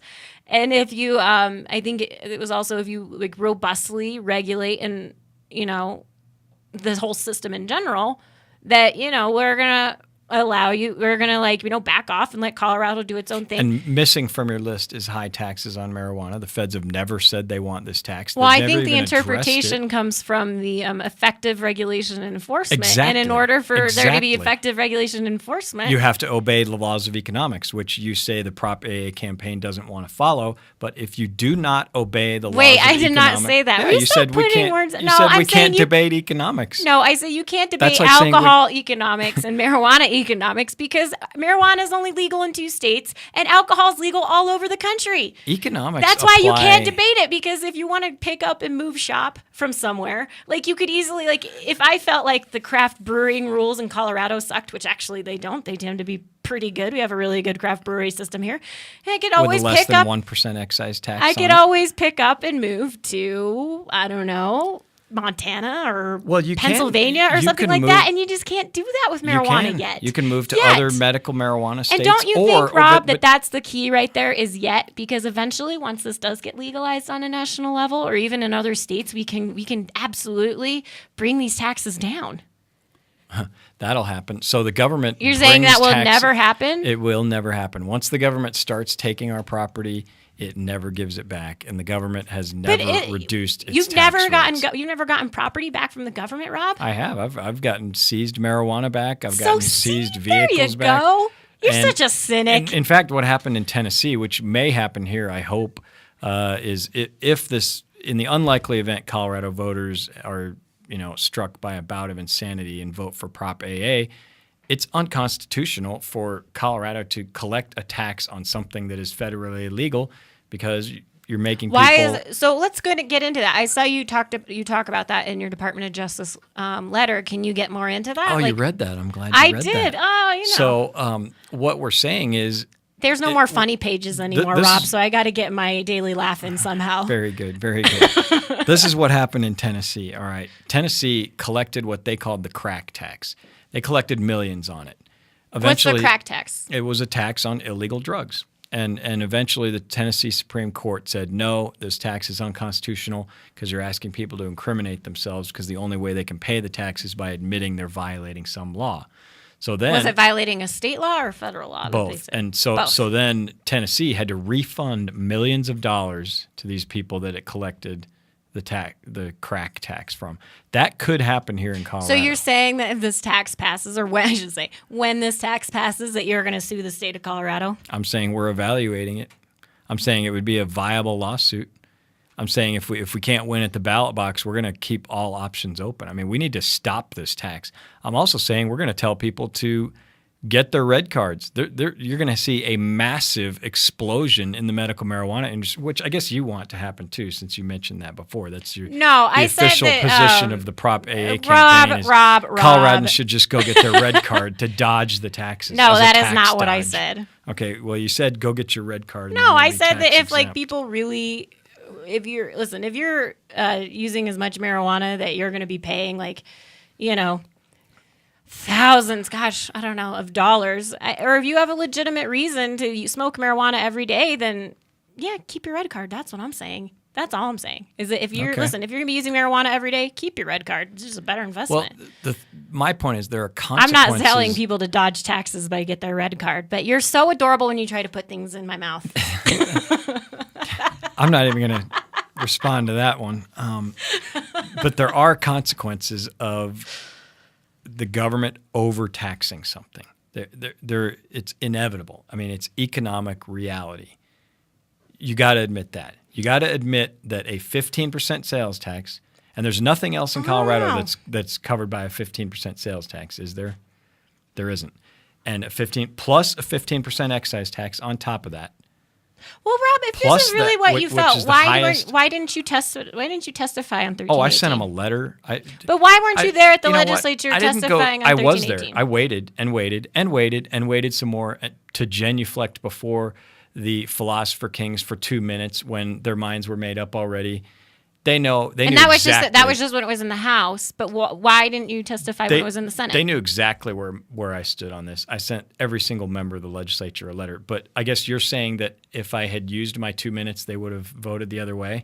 And if you, I think it was also if you robustly regulate and the whole system in general, that we're gonna allow you, we're gonna back off and let Colorado do its own thing. And missing from your list is high taxes on marijuana. The feds have never said they want this tax. Well, I think the interpretation comes from the effective regulation and enforcement. Exactly. And in order for there to be effective regulation and enforcement, you have to obey the laws of economics, which you say the Prop AA campaign doesn't want to follow. But if you do not obey the laws of economics... Wait, I did not say that. Yeah, you said we can't, you said we can't debate economics. No, I say you can't debate alcohol economics and marijuana economics because marijuana is only legal in 2 states and alcohol is legal all over the country. Economics. That's why you can't debate it, because if you want to pick up and move shop from somewhere, like you could easily, like if I felt like the craft brewing rules in Colorado sucked, which actually they don't, they tend to be pretty good. We have a really good craft brewery system here. And I could always with a less pick than up 1% excise tax. I could always pick up and move to, I don't know, Montana or Pennsylvania or something like that, and you just can't do that with marijuana yet. You can move to other medical marijuana states. And don't you think, Rob, that that's the key right there is yet? Because eventually, once this does get legalized on a national level or even in other states, we can absolutely bring these taxes down. That'll happen. So the government You're saying that will never happen? It will never happen. Once the government starts taking our property, it never gives it back, and the government has never reduced its You've tax never you've never gotten property back from the government, Rob? I have. I've gotten seized marijuana back. I've gotten seized vehicles back. There you go. You're such a cynic. In fact, what happened in Tennessee, which may happen here, I hope, is if this, in the unlikely event Colorado voters are struck by a bout of insanity and vote for Prop AA, it's unconstitutional for Colorado to collect a tax on something that is federally illegal because you're making people. So let's go to get into that. I saw you talk about that in your Department of Justice letter. Can you get more into that? Oh, you read that. I'm glad you read that. I did. Oh, So what we're saying is, there's no more funny pages anymore, Rob, so I got to get my daily laugh in somehow. Very good, very good. This is what happened in Tennessee, all right? Tennessee collected what they called the crack tax. They collected millions on it. Eventually, what's the crack tax? It was a tax on illegal drugs. And eventually the Tennessee Supreme Court said, no, this tax is unconstitutional because you're asking people to incriminate themselves because the only way they can pay the tax is by admitting they're violating some law. So then, was it violating a state law or federal law? Both. And so then Tennessee had to refund millions of dollars to these people that it collected the crack tax from. That could happen here in Colorado. So you're saying that if this tax passes, or when this tax passes, that you're going to sue the state of Colorado? I'm saying we're evaluating it. I'm saying it would be a viable lawsuit. I'm saying if we can't win at the ballot box, we're going to keep all options open. I mean, we need to stop this tax. I'm also saying we're going to tell people to get their red cards. You're going to see a massive explosion in the medical marijuana industry, which I guess you want to happen too, since you mentioned that before. That's your official position of the Prop AA campaign. Rob, Coloradans should just go get their red card to dodge the taxes. No, that is not what I said. Okay, well, you said go get your red card. No, I said that if people really, if you're using as much marijuana that you're going to be paying thousands, of dollars, or if you have a legitimate reason to smoke marijuana every day, then keep your red card. That's what I'm saying. That's all I'm saying. Is that if you're if you're gonna be using marijuana every day, keep your red card. It's just a better investment. Well, my point is there are consequences. I'm not telling people to dodge taxes by get their red card, but you're so adorable when you try to put things in my mouth. I'm not even gonna respond to that one. But there are consequences of the government overtaxing something. It's inevitable. I mean, it's economic reality. You got to admit that. You got to admit that a 15% sales tax, and there's nothing else in Colorado that's covered by a 15% sales tax, is there? There isn't. And plus a 15% excise tax on top of that. Well, Rob, if this is really what you felt, why didn't you testify on 1318? Oh, I sent him a letter. But why weren't you there at the legislature testifying on 1318? I was there. I waited and waited and waited and waited some more to genuflect before the philosopher kings for 2 minutes when their minds were made up already. They knew exactly. That was just when it was in the House. But why didn't you testify when it was in the Senate? They knew exactly where I stood on this. I sent every single member of the legislature a letter. But I guess you're saying that if I had used my 2 minutes, they would have voted the other way.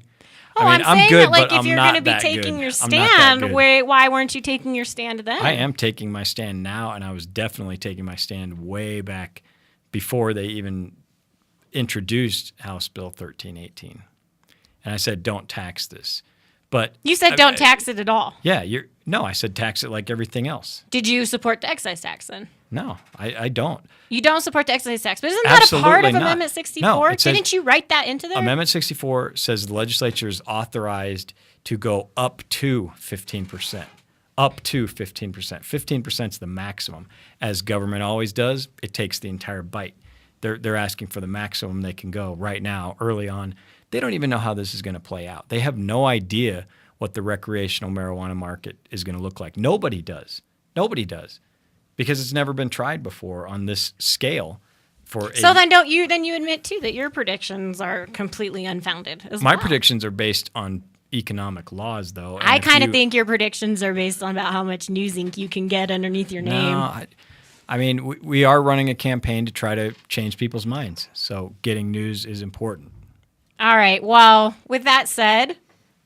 Oh, I'm saying good, that if you're going to be taking your stand, why weren't you taking your stand then? I am taking my stand now, and I was definitely taking my stand way back before they even introduced House Bill 1318. And I said, don't tax this. But you said don't tax it at all. Yeah. I said tax it like everything else. Did you support the excise tax then? No, I don't. You don't support the excise tax. But isn't that a part of Amendment 64? No, didn't you write that into there? Amendment 64 says the legislature is authorized to go up to 15%. up to 15%. 15% is the maximum. As government always does, it takes the entire bite. They're asking for the maximum they can go right now, early on. They don't even know how this is going to play out. They have no idea what the recreational marijuana market is going to look like. Nobody does. Nobody does. Because it's never been tried before on this scale. Then you admit too that your predictions are completely unfounded as My well. predictions are based on economic laws, though. I kind of think your predictions are based on about how much news ink you can get underneath your name. No, I mean, we are running a campaign to try to change people's minds. So getting news is important. All right. Well, with that said,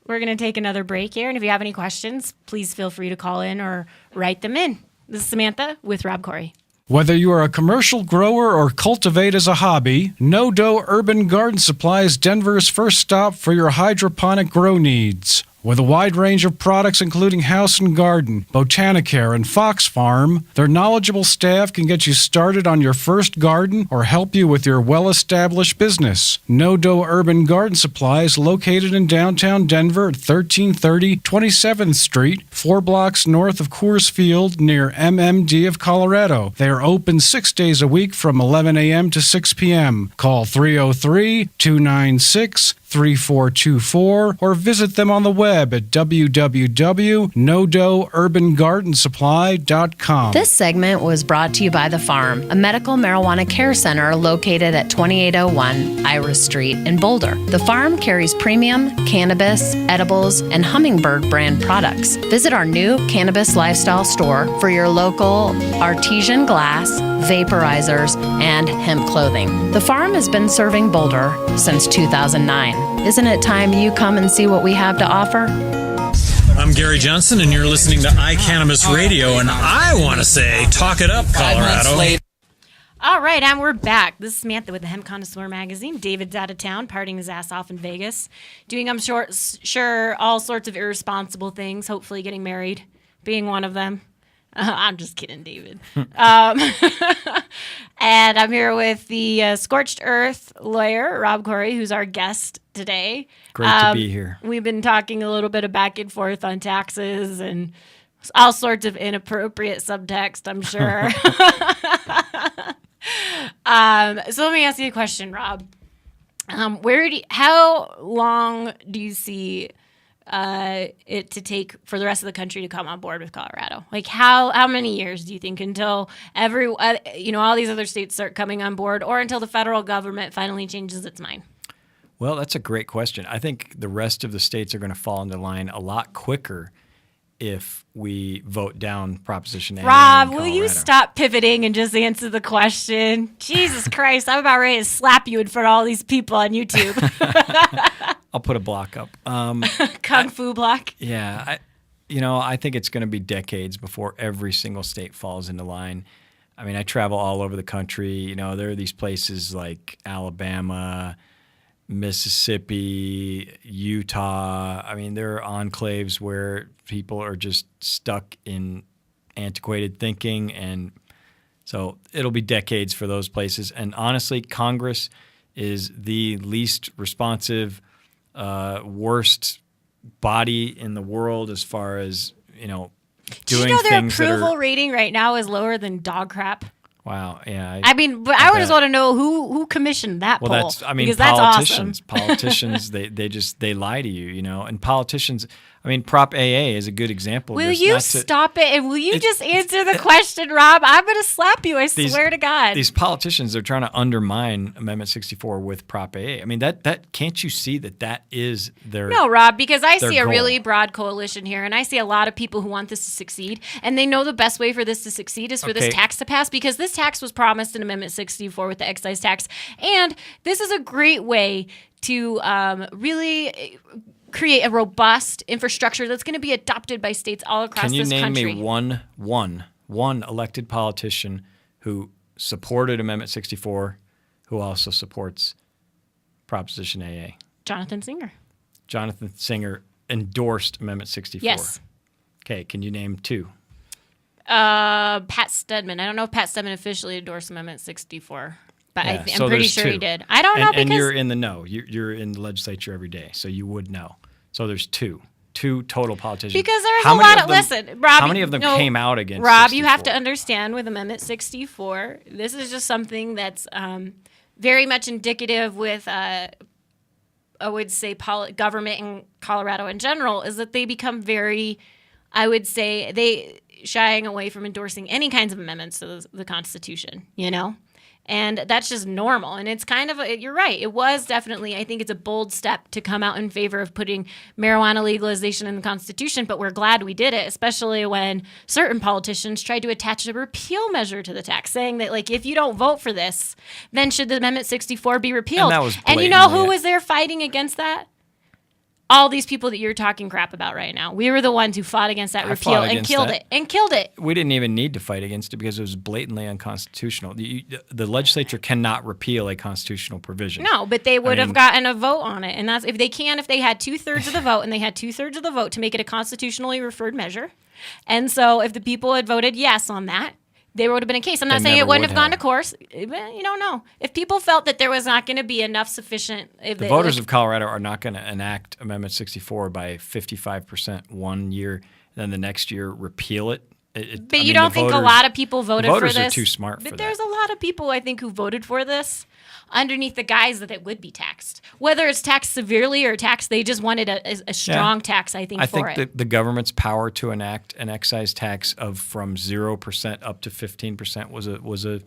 we're going to take another break here. And if you have any questions, please feel free to call in or write them in. This is Samantha with Rob Corry. Whether you are a commercial grower or cultivate as a hobby, No Dough Urban Garden Supply is Denver's first stop for your hydroponic grow needs. With a wide range of products including House and Garden, Botanicare, and Fox Farm, their knowledgeable staff can get you started on your first garden or help you with your well-established business. No Dough Urban Garden Supply is located in downtown Denver at 1330 27th Street, 4 blocks north of Coors Field near MMD of Colorado. They are open 6 days a week from 11 a.m. to 6 p.m. Call 303-296-3424 or visit them on the web at www.nodoughurbangardensupply.com. This segment was brought to you by The Farm, a medical marijuana care center located at 2801 Iris Street in Boulder. The Farm carries premium cannabis, edibles, and Hummingbird brand products. Visit our new cannabis lifestyle store for your local artesian glass, vaporizers, and hemp clothing. The Farm has been serving Boulder since 2009. Isn't it time you come and see what we have to offer? I'm Gary Johnson, and you're listening to iCannabis Radio, and I want to say, talk it up, Colorado. All right, and we're back. This is Samantha with the Hemp Connoisseur magazine. David's out of town, partying his ass off in Vegas, doing, I'm sure, all sorts of irresponsible things, hopefully getting married, being one of them. I'm just kidding, David. And I'm here with the Scorched Earth lawyer, Rob Corry, who's our guest today. Great to be here. We've been talking a little bit of back and forth on taxes and all sorts of inappropriate subtext, I'm sure. So let me ask you a question, Rob. How long do you see it to take for the rest of the country to come on board with Colorado? Like how many years do you think until all these other states start coming on board, or until the federal government finally changes its mind? Well, that's a great question. I think the rest of the states are going to fall into line a lot quicker if we vote down Proposition A. Rob, will you stop pivoting and just answer the question? Jesus Christ, I'm about ready to slap you in front of all these people on YouTube. I'll put a block up. Kung Fu block? Yeah. I think it's going to be decades before every single state falls into line. I mean, I travel all over the country. There are these places like Alabama, Mississippi, Utah. I mean, there are enclaves where people are just stuck in antiquated thinking. And so it'll be decades for those places. And honestly, Congress is the least responsive, worst body in the world as far as, doing things. Their approval rating right now is lower than dog crap? Wow. Yeah. I just want to know who commissioned that poll. Because politicians, that's awesome. Politicians, they lie to you, and politicians. Prop AA is a good example. Will you stop it, and will you just answer the question, Rob? I'm going to slap you. I swear to God. These politicians are trying to undermine Amendment 64 with Prop AA. That can't you see that is their No, Rob, because I see a goal. really broad coalition here, and I see a lot of people who want this to succeed, and they know the best way for this to succeed is for this tax to pass, because this tax was promised in Amendment 64 with the excise tax, and this is a great way to really create a robust infrastructure that's going to be adopted by states all across this country. Can you name me one elected politician who supported Amendment 64 who also supports Proposition AA? Jonathan Singer. Jonathan Singer endorsed Amendment 64. Yes. Okay, can you name two? Pat Stedman. I don't know if Pat Stedman officially endorsed Amendment 64. But Yeah, I'm pretty sure he did. I don't know because... And you're in the know. You're in the legislature every day, so you would know. So there's two two total politicians. Because there's a lot of listen, Rob. How many of them came out against? Rob, 64? You have to understand with Amendment 64, this is just something that's very much indicative with. I would say government in Colorado in general is that they become very, I would say, they shying away from endorsing any kinds of amendments to the Constitution, you know? And that's just normal. And it's kind of, you're right. It was definitely, I think it's a bold step to come out in favor of putting marijuana legalization in the Constitution, but we're glad we did it, especially when certain politicians tried to attach a repeal measure to the tax, saying that, like, if you don't vote for this, then should the Amendment 64 be repealed? And you know who was there fighting against that? All these people that you're talking crap about right now. We were the ones who fought against that repeal and killed it. We didn't even need to fight against it because it was blatantly unconstitutional. The legislature cannot repeal a constitutional provision. No, but they would have gotten a vote on it. And that's if they had 2/3 of the vote, and they had 2/3 of the vote to make it a constitutionally referred measure. And so if the people had voted yes on that, there would have been a case. I'm not saying it wouldn't have gone to course. You don't know. If people felt that there was not going to be enough sufficient... The voters of Colorado are not going to enact Amendment 64 by 55% one year, then the next year repeal it. But you don't think a lot of people voted for this? Voters are too smart for that. But there's a lot of people, I think, who voted for this underneath the guise that it would be taxed. Whether it's taxed severely or taxed, they just wanted a strong tax, I think, for it. I think the government's power to enact an excise tax of from 0% up to 15% was a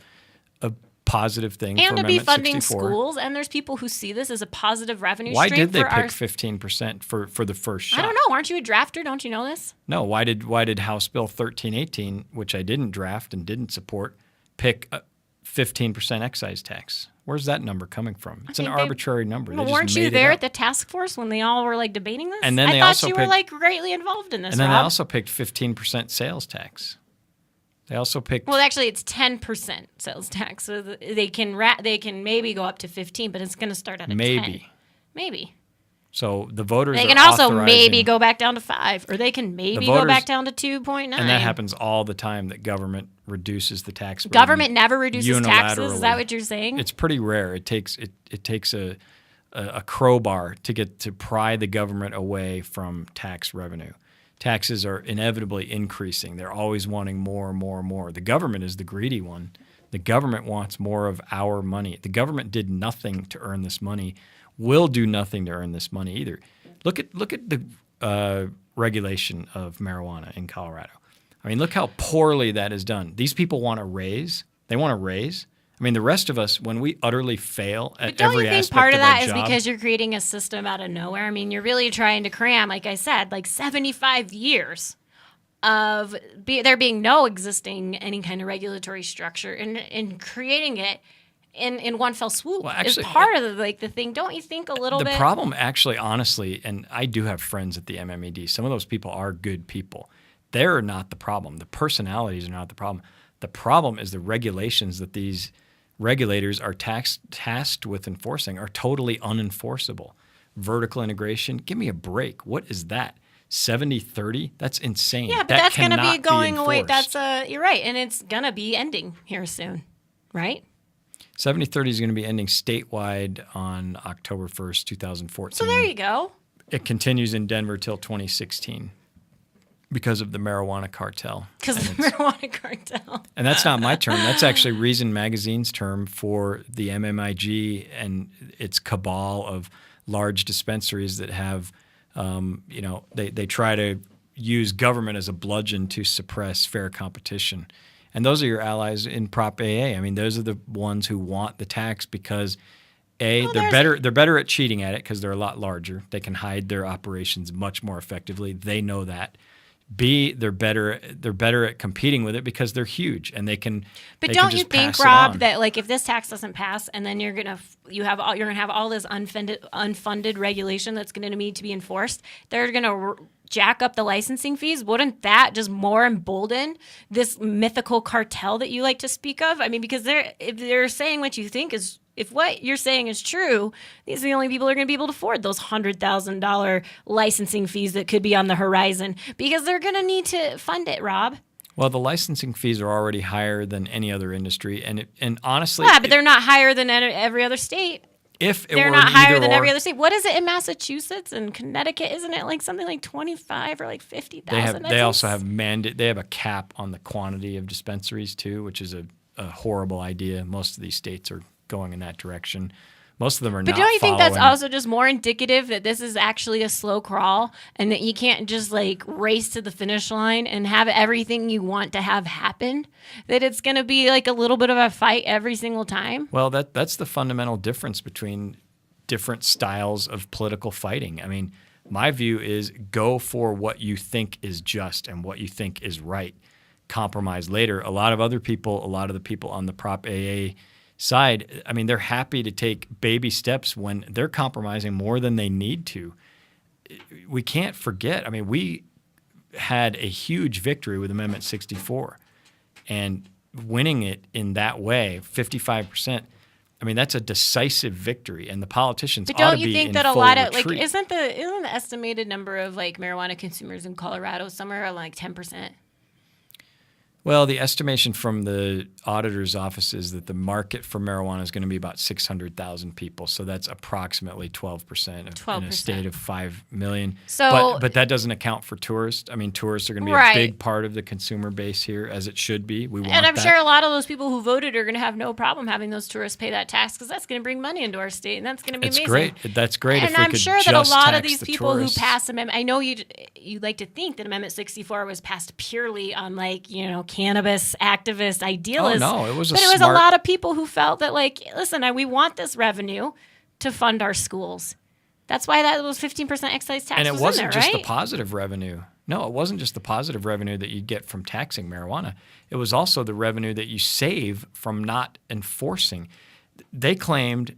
positive thing and for to be Amendment funding 64. schools, and there's people who see this as a positive revenue Why stream. did they pick 15% for the first shot? I don't know. Aren't you a drafter? Don't you know this? No. Why did House Bill 1318, which I didn't draft and didn't support, pick a 15% excise tax? Where's that number coming from? It's an arbitrary number. Well, weren't you there at the task force when they all were like debating this? And then I thought you were like greatly involved in this. And then Rob. they also picked 15% sales tax. They also picked. Well, actually, it's 10% sales tax, so they can maybe go up to 15, but it's going to start at a 10. Maybe. So the voters. They can also maybe go back down to 5, or they can maybe go back down to 2.9. And that happens all the time. That government reduces the tax. Government never reduces taxes. Is that what you're saying? It's pretty rare. It takes a crowbar to pry the government away from tax revenue. Taxes are inevitably increasing. They're always wanting more and more and more. The government is the greedy one. The government wants more of our money. The government did nothing to earn this money, will do nothing to earn this money either. Look at the regulation of marijuana in Colorado. I mean, look how poorly that is done. These people want to raise. They want to raise. I mean, the rest of us, when we utterly fail at every aspect of our job. Don't you think part of that is because you're creating a system out of nowhere? I mean, you're really trying to cram, like I said, like 75 years of there being no existing any kind of regulatory structure and creating it in one fell swoop is part of the thing. Don't you think a little bit? The problem actually, honestly, and I do have friends at the MMED. Some of those people are good people. They're not the problem. The personalities are not the problem. The problem is the regulations that these regulators are tasked with enforcing are totally unenforceable. Vertical integration, give me a break. What is that? 70-30? That's insane. Yeah, but that's going to be going away. That's you're right, and it's going to be ending here soon, right? 70-30 is going to be ending statewide on October 1st, 2014. So there you go. It continues in Denver till 2016. Because of the marijuana cartel. Because of the marijuana cartel. And that's not my term. That's actually Reason Magazine's term for the MMIG and its cabal of large dispensaries that have, they try to use government as a bludgeon to suppress fair competition. And those are your allies in Prop AA. I mean, those are the ones who want the tax because they're better at cheating at it because they're a lot larger. They can hide their operations much more effectively. They know that. B, they're better at competing with it because they're huge and they can. But don't you think, Rob, that like if this tax doesn't pass and then you're gonna have all this unfunded regulation that's gonna need to be enforced, they're gonna jack up the licensing fees? Wouldn't that just more embolden this mythical cartel that you like to speak of? I mean, because if they're saying what you think is. If what you're saying is true, these are the only people who are going to be able to afford those $100,000 licensing fees that could be on the horizon because they're going to need to fund it, Rob. Well, the licensing fees are already higher than any other industry, and honestly, but they're not higher than every other state. if it they're were not an higher either than or, every other state. What is it in Massachusetts and Connecticut? Isn't it like something like 25 or like 50,000? They also have they have a cap on the quantity of dispensaries too, which is a horrible idea. Most of these states are going in that direction. Most of them are not. But don't you think that's following. also just more indicative that this is actually a slow crawl and that you can't just like race to the finish line and have everything you want to have happen? That it's going to be like a little bit of a fight every single time? Well, that's the fundamental difference between different styles of political fighting. I mean, my view is go for what you think is just and what you think is right. Compromise later. A lot of the people on the Prop AA side, I mean, they're happy to take baby steps when they're compromising more than they need to. We can't forget, I mean, we had a huge victory with Amendment 64, and winning it in that way, 55%, I mean, that's a decisive victory, and the politicians ought to be in full retreat. But don't you think that a lot of, like, isn't the estimated number of, like, marijuana consumers in Colorado somewhere around, like, 10%? Well, the estimation from the auditor's office is that the market for marijuana is going to be about 600,000 people. So that's approximately 12% in a state of 5 million. So, but that doesn't account for tourists. I mean, tourists are going to be a big part of the consumer base here, as it should be. We want and I'm that. sure a lot of those people who voted are going to have no problem having those tourists pay that tax because that's going to bring money into our state, and that's going to be amazing. Great. That's great. And if we I'm could sure just that a lot of tax these the people tourists. who pass amendment, I know you like to think that Amendment 64 was passed purely on cannabis activist idealists. Oh, no, it was a lot of people who felt that listen, we want this revenue to fund our schools. That's why that was 15% excise tax. And it was wasn't in there, just right? the positive revenue. No, it wasn't just the positive revenue that you get from taxing marijuana. It was also the revenue that you save from not enforcing. They claimed,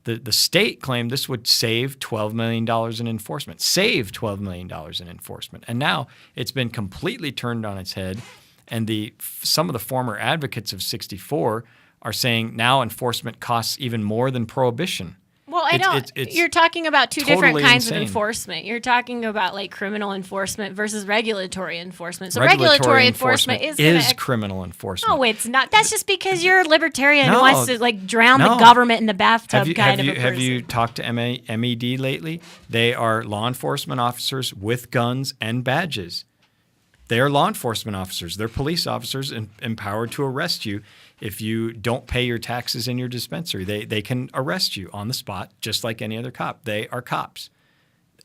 the state claimed this would save $12 million in enforcement. Save $12 million in enforcement. And now it's been completely turned on its head. And some of the former advocates of 64 are saying now enforcement costs even more than prohibition. Well, you're talking about two totally different kinds insane. of enforcement. You're talking about criminal enforcement versus regulatory enforcement. So regulatory enforcement is criminal enforcement. No, it's not. That's just because you're a libertarian who wants to drown the government in the bathtub of a person. Have you talked to MED lately? They are law enforcement officers with guns and badges. They are law enforcement officers. They're police officers empowered to arrest you if you don't pay your taxes in your dispensary. They can arrest you on the spot just like any other cop. They are cops.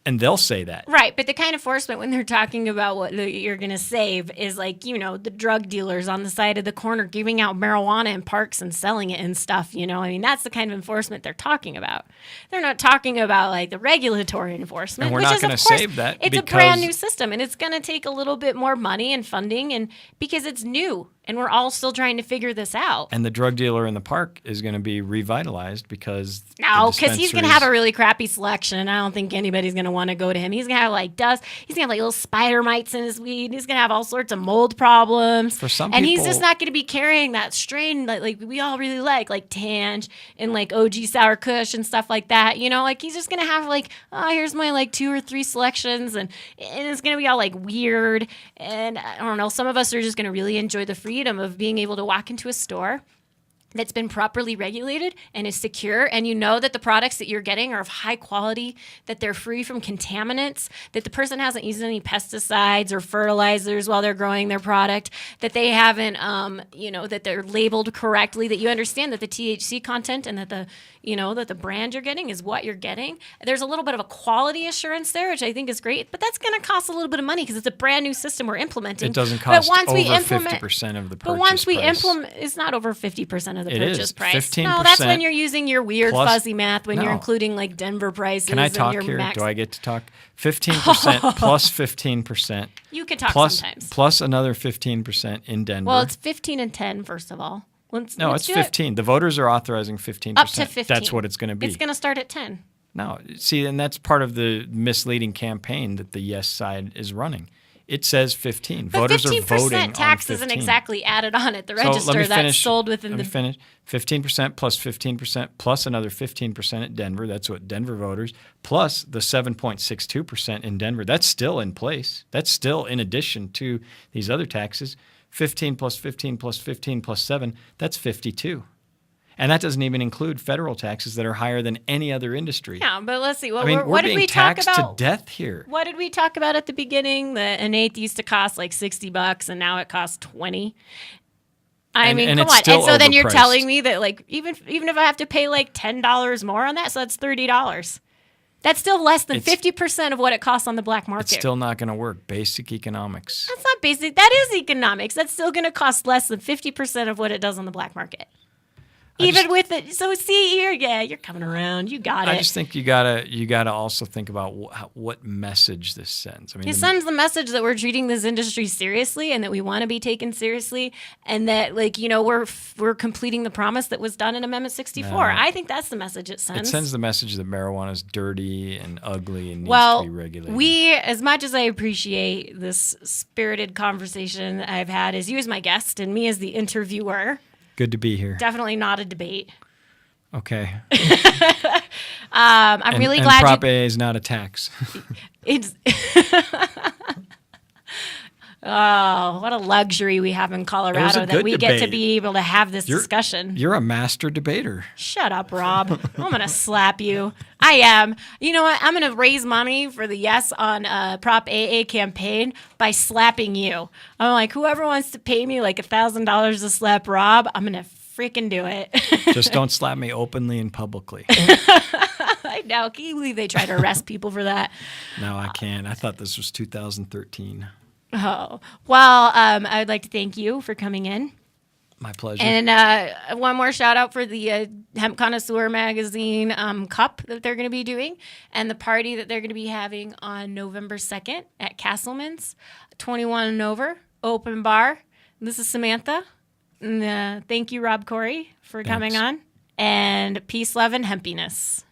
And they'll say that. Right, but the kind of enforcement when they're talking about what you're going to save is the drug dealers on the side of the corner giving out marijuana in parks and selling it and stuff, that's the kind of enforcement they're talking about. They're not talking about the regulatory enforcement, and we're which not is going of to course, save that. It's a brand new system and it's going to take a little bit more money and funding and because it's new. And we're all still trying to figure this out. And the drug dealer in the park is going to be revitalized because he's going to have a really crappy selection. And I don't think anybody's going to want to go to him. He's going to have dust. He's going to have little spider mites in his weed. He's going to have all sorts of mold problems. For some and people, he's just not going to be carrying that strain like we all really like Tange and OG Sour Kush and stuff like that. He's just going to have here's my 2 or 3 selections and it's going to be all weird. And I don't know. Some of us are just going to really enjoy the freedom of being able to walk into a store that's been properly regulated and is secure, and that the products that you're getting are of high quality, that they're free from contaminants, that the person hasn't used any pesticides or fertilizers while they're growing their product, that they haven't, that they're labeled correctly, that you understand that the THC content and that the brand you're getting is what you're getting. There's a little bit of a quality assurance there, which I think is great, but that's going to cost a little bit of money because it's a brand new system we're implementing. It doesn't cost over 50% of the purchase But once we price. implement, it's not over 50% of the It purchase is. price. 15%. No, that's when you're using your weird plus- fuzzy math when you're No. including Denver prices. Can I and talk your here? max. Do I get to talk? 15% plus 15%. You can talk plus, sometimes. Plus another 15% in Denver. Well, it's 15 and 10, first of all. Let's it's do 15. The voters are authorizing 15%. Up to 15. That's what it's going to be. It's going to start at 10. No, see, and that's part of the misleading campaign that the yes side is running. It says 15. But Voters are 15% voting tax on 15. isn't exactly added on at the So let register. me That's finish. sold within Let me finish. 15% plus 15% plus another 15% at Denver. That's what Denver voters, plus the 7.62% in Denver. That's still in place. That's still in addition to these other taxes. 15 plus 15 plus 15 plus 7, that's 52. And that doesn't even include federal taxes that are higher than any other industry. Yeah, but let's see. We're What did being we talk taxed about? to death here. What did we talk about at the beginning? That an eighth used to cost like $60, and now it costs $20. I mean, come on. And so then you're telling me that like even if I have to pay like $10 more on that, so that's $30. That's still less than 50% of what it costs on the black market. It's still not going to work. Basic economics. That's not basic. That is economics. That's still going to cost less than 50% of what it does on the black market. Even with it. So see here, yeah, you're coming around. You got it. I just think you gotta also think about what message this sends. I mean, it sends the message that we're treating this industry seriously and that we want to be taken seriously and that we're completing the promise that was done in Amendment 64. No. I think that's the message it sends. It sends the message that marijuana is dirty and ugly and needs to be regulated. We, as much as I appreciate this spirited conversation that I've had as you as my guest and me as the interviewer. Good to be here. Definitely not a debate. Okay. I'm really glad. Prop A is not a tax. It's. Oh, what a luxury we have in Colorado that we get to be able to have this discussion. You're a master debater. Shut up, Rob. I'm going to slap you. I am. You know what? I'm going to raise money for the Yes on Prop AA campaign by slapping you. I'm like, whoever wants to pay me like $1,000 to slap Rob, I'm going to freaking do it. Just don't slap me openly and publicly. I know. Can you believe they try to arrest people for that? No, I can't. I thought this was 2013. Oh, well, I would like to thank you for coming in. My pleasure. And one more shout out for the Hemp Connoisseur magazine cup that they're going to be doing and the party that they're going to be having on November 2nd at Castleman's, 21 and over, open bar. This is Samantha. And, thank you, Rob Corry, for coming on. And peace, love, and hempiness.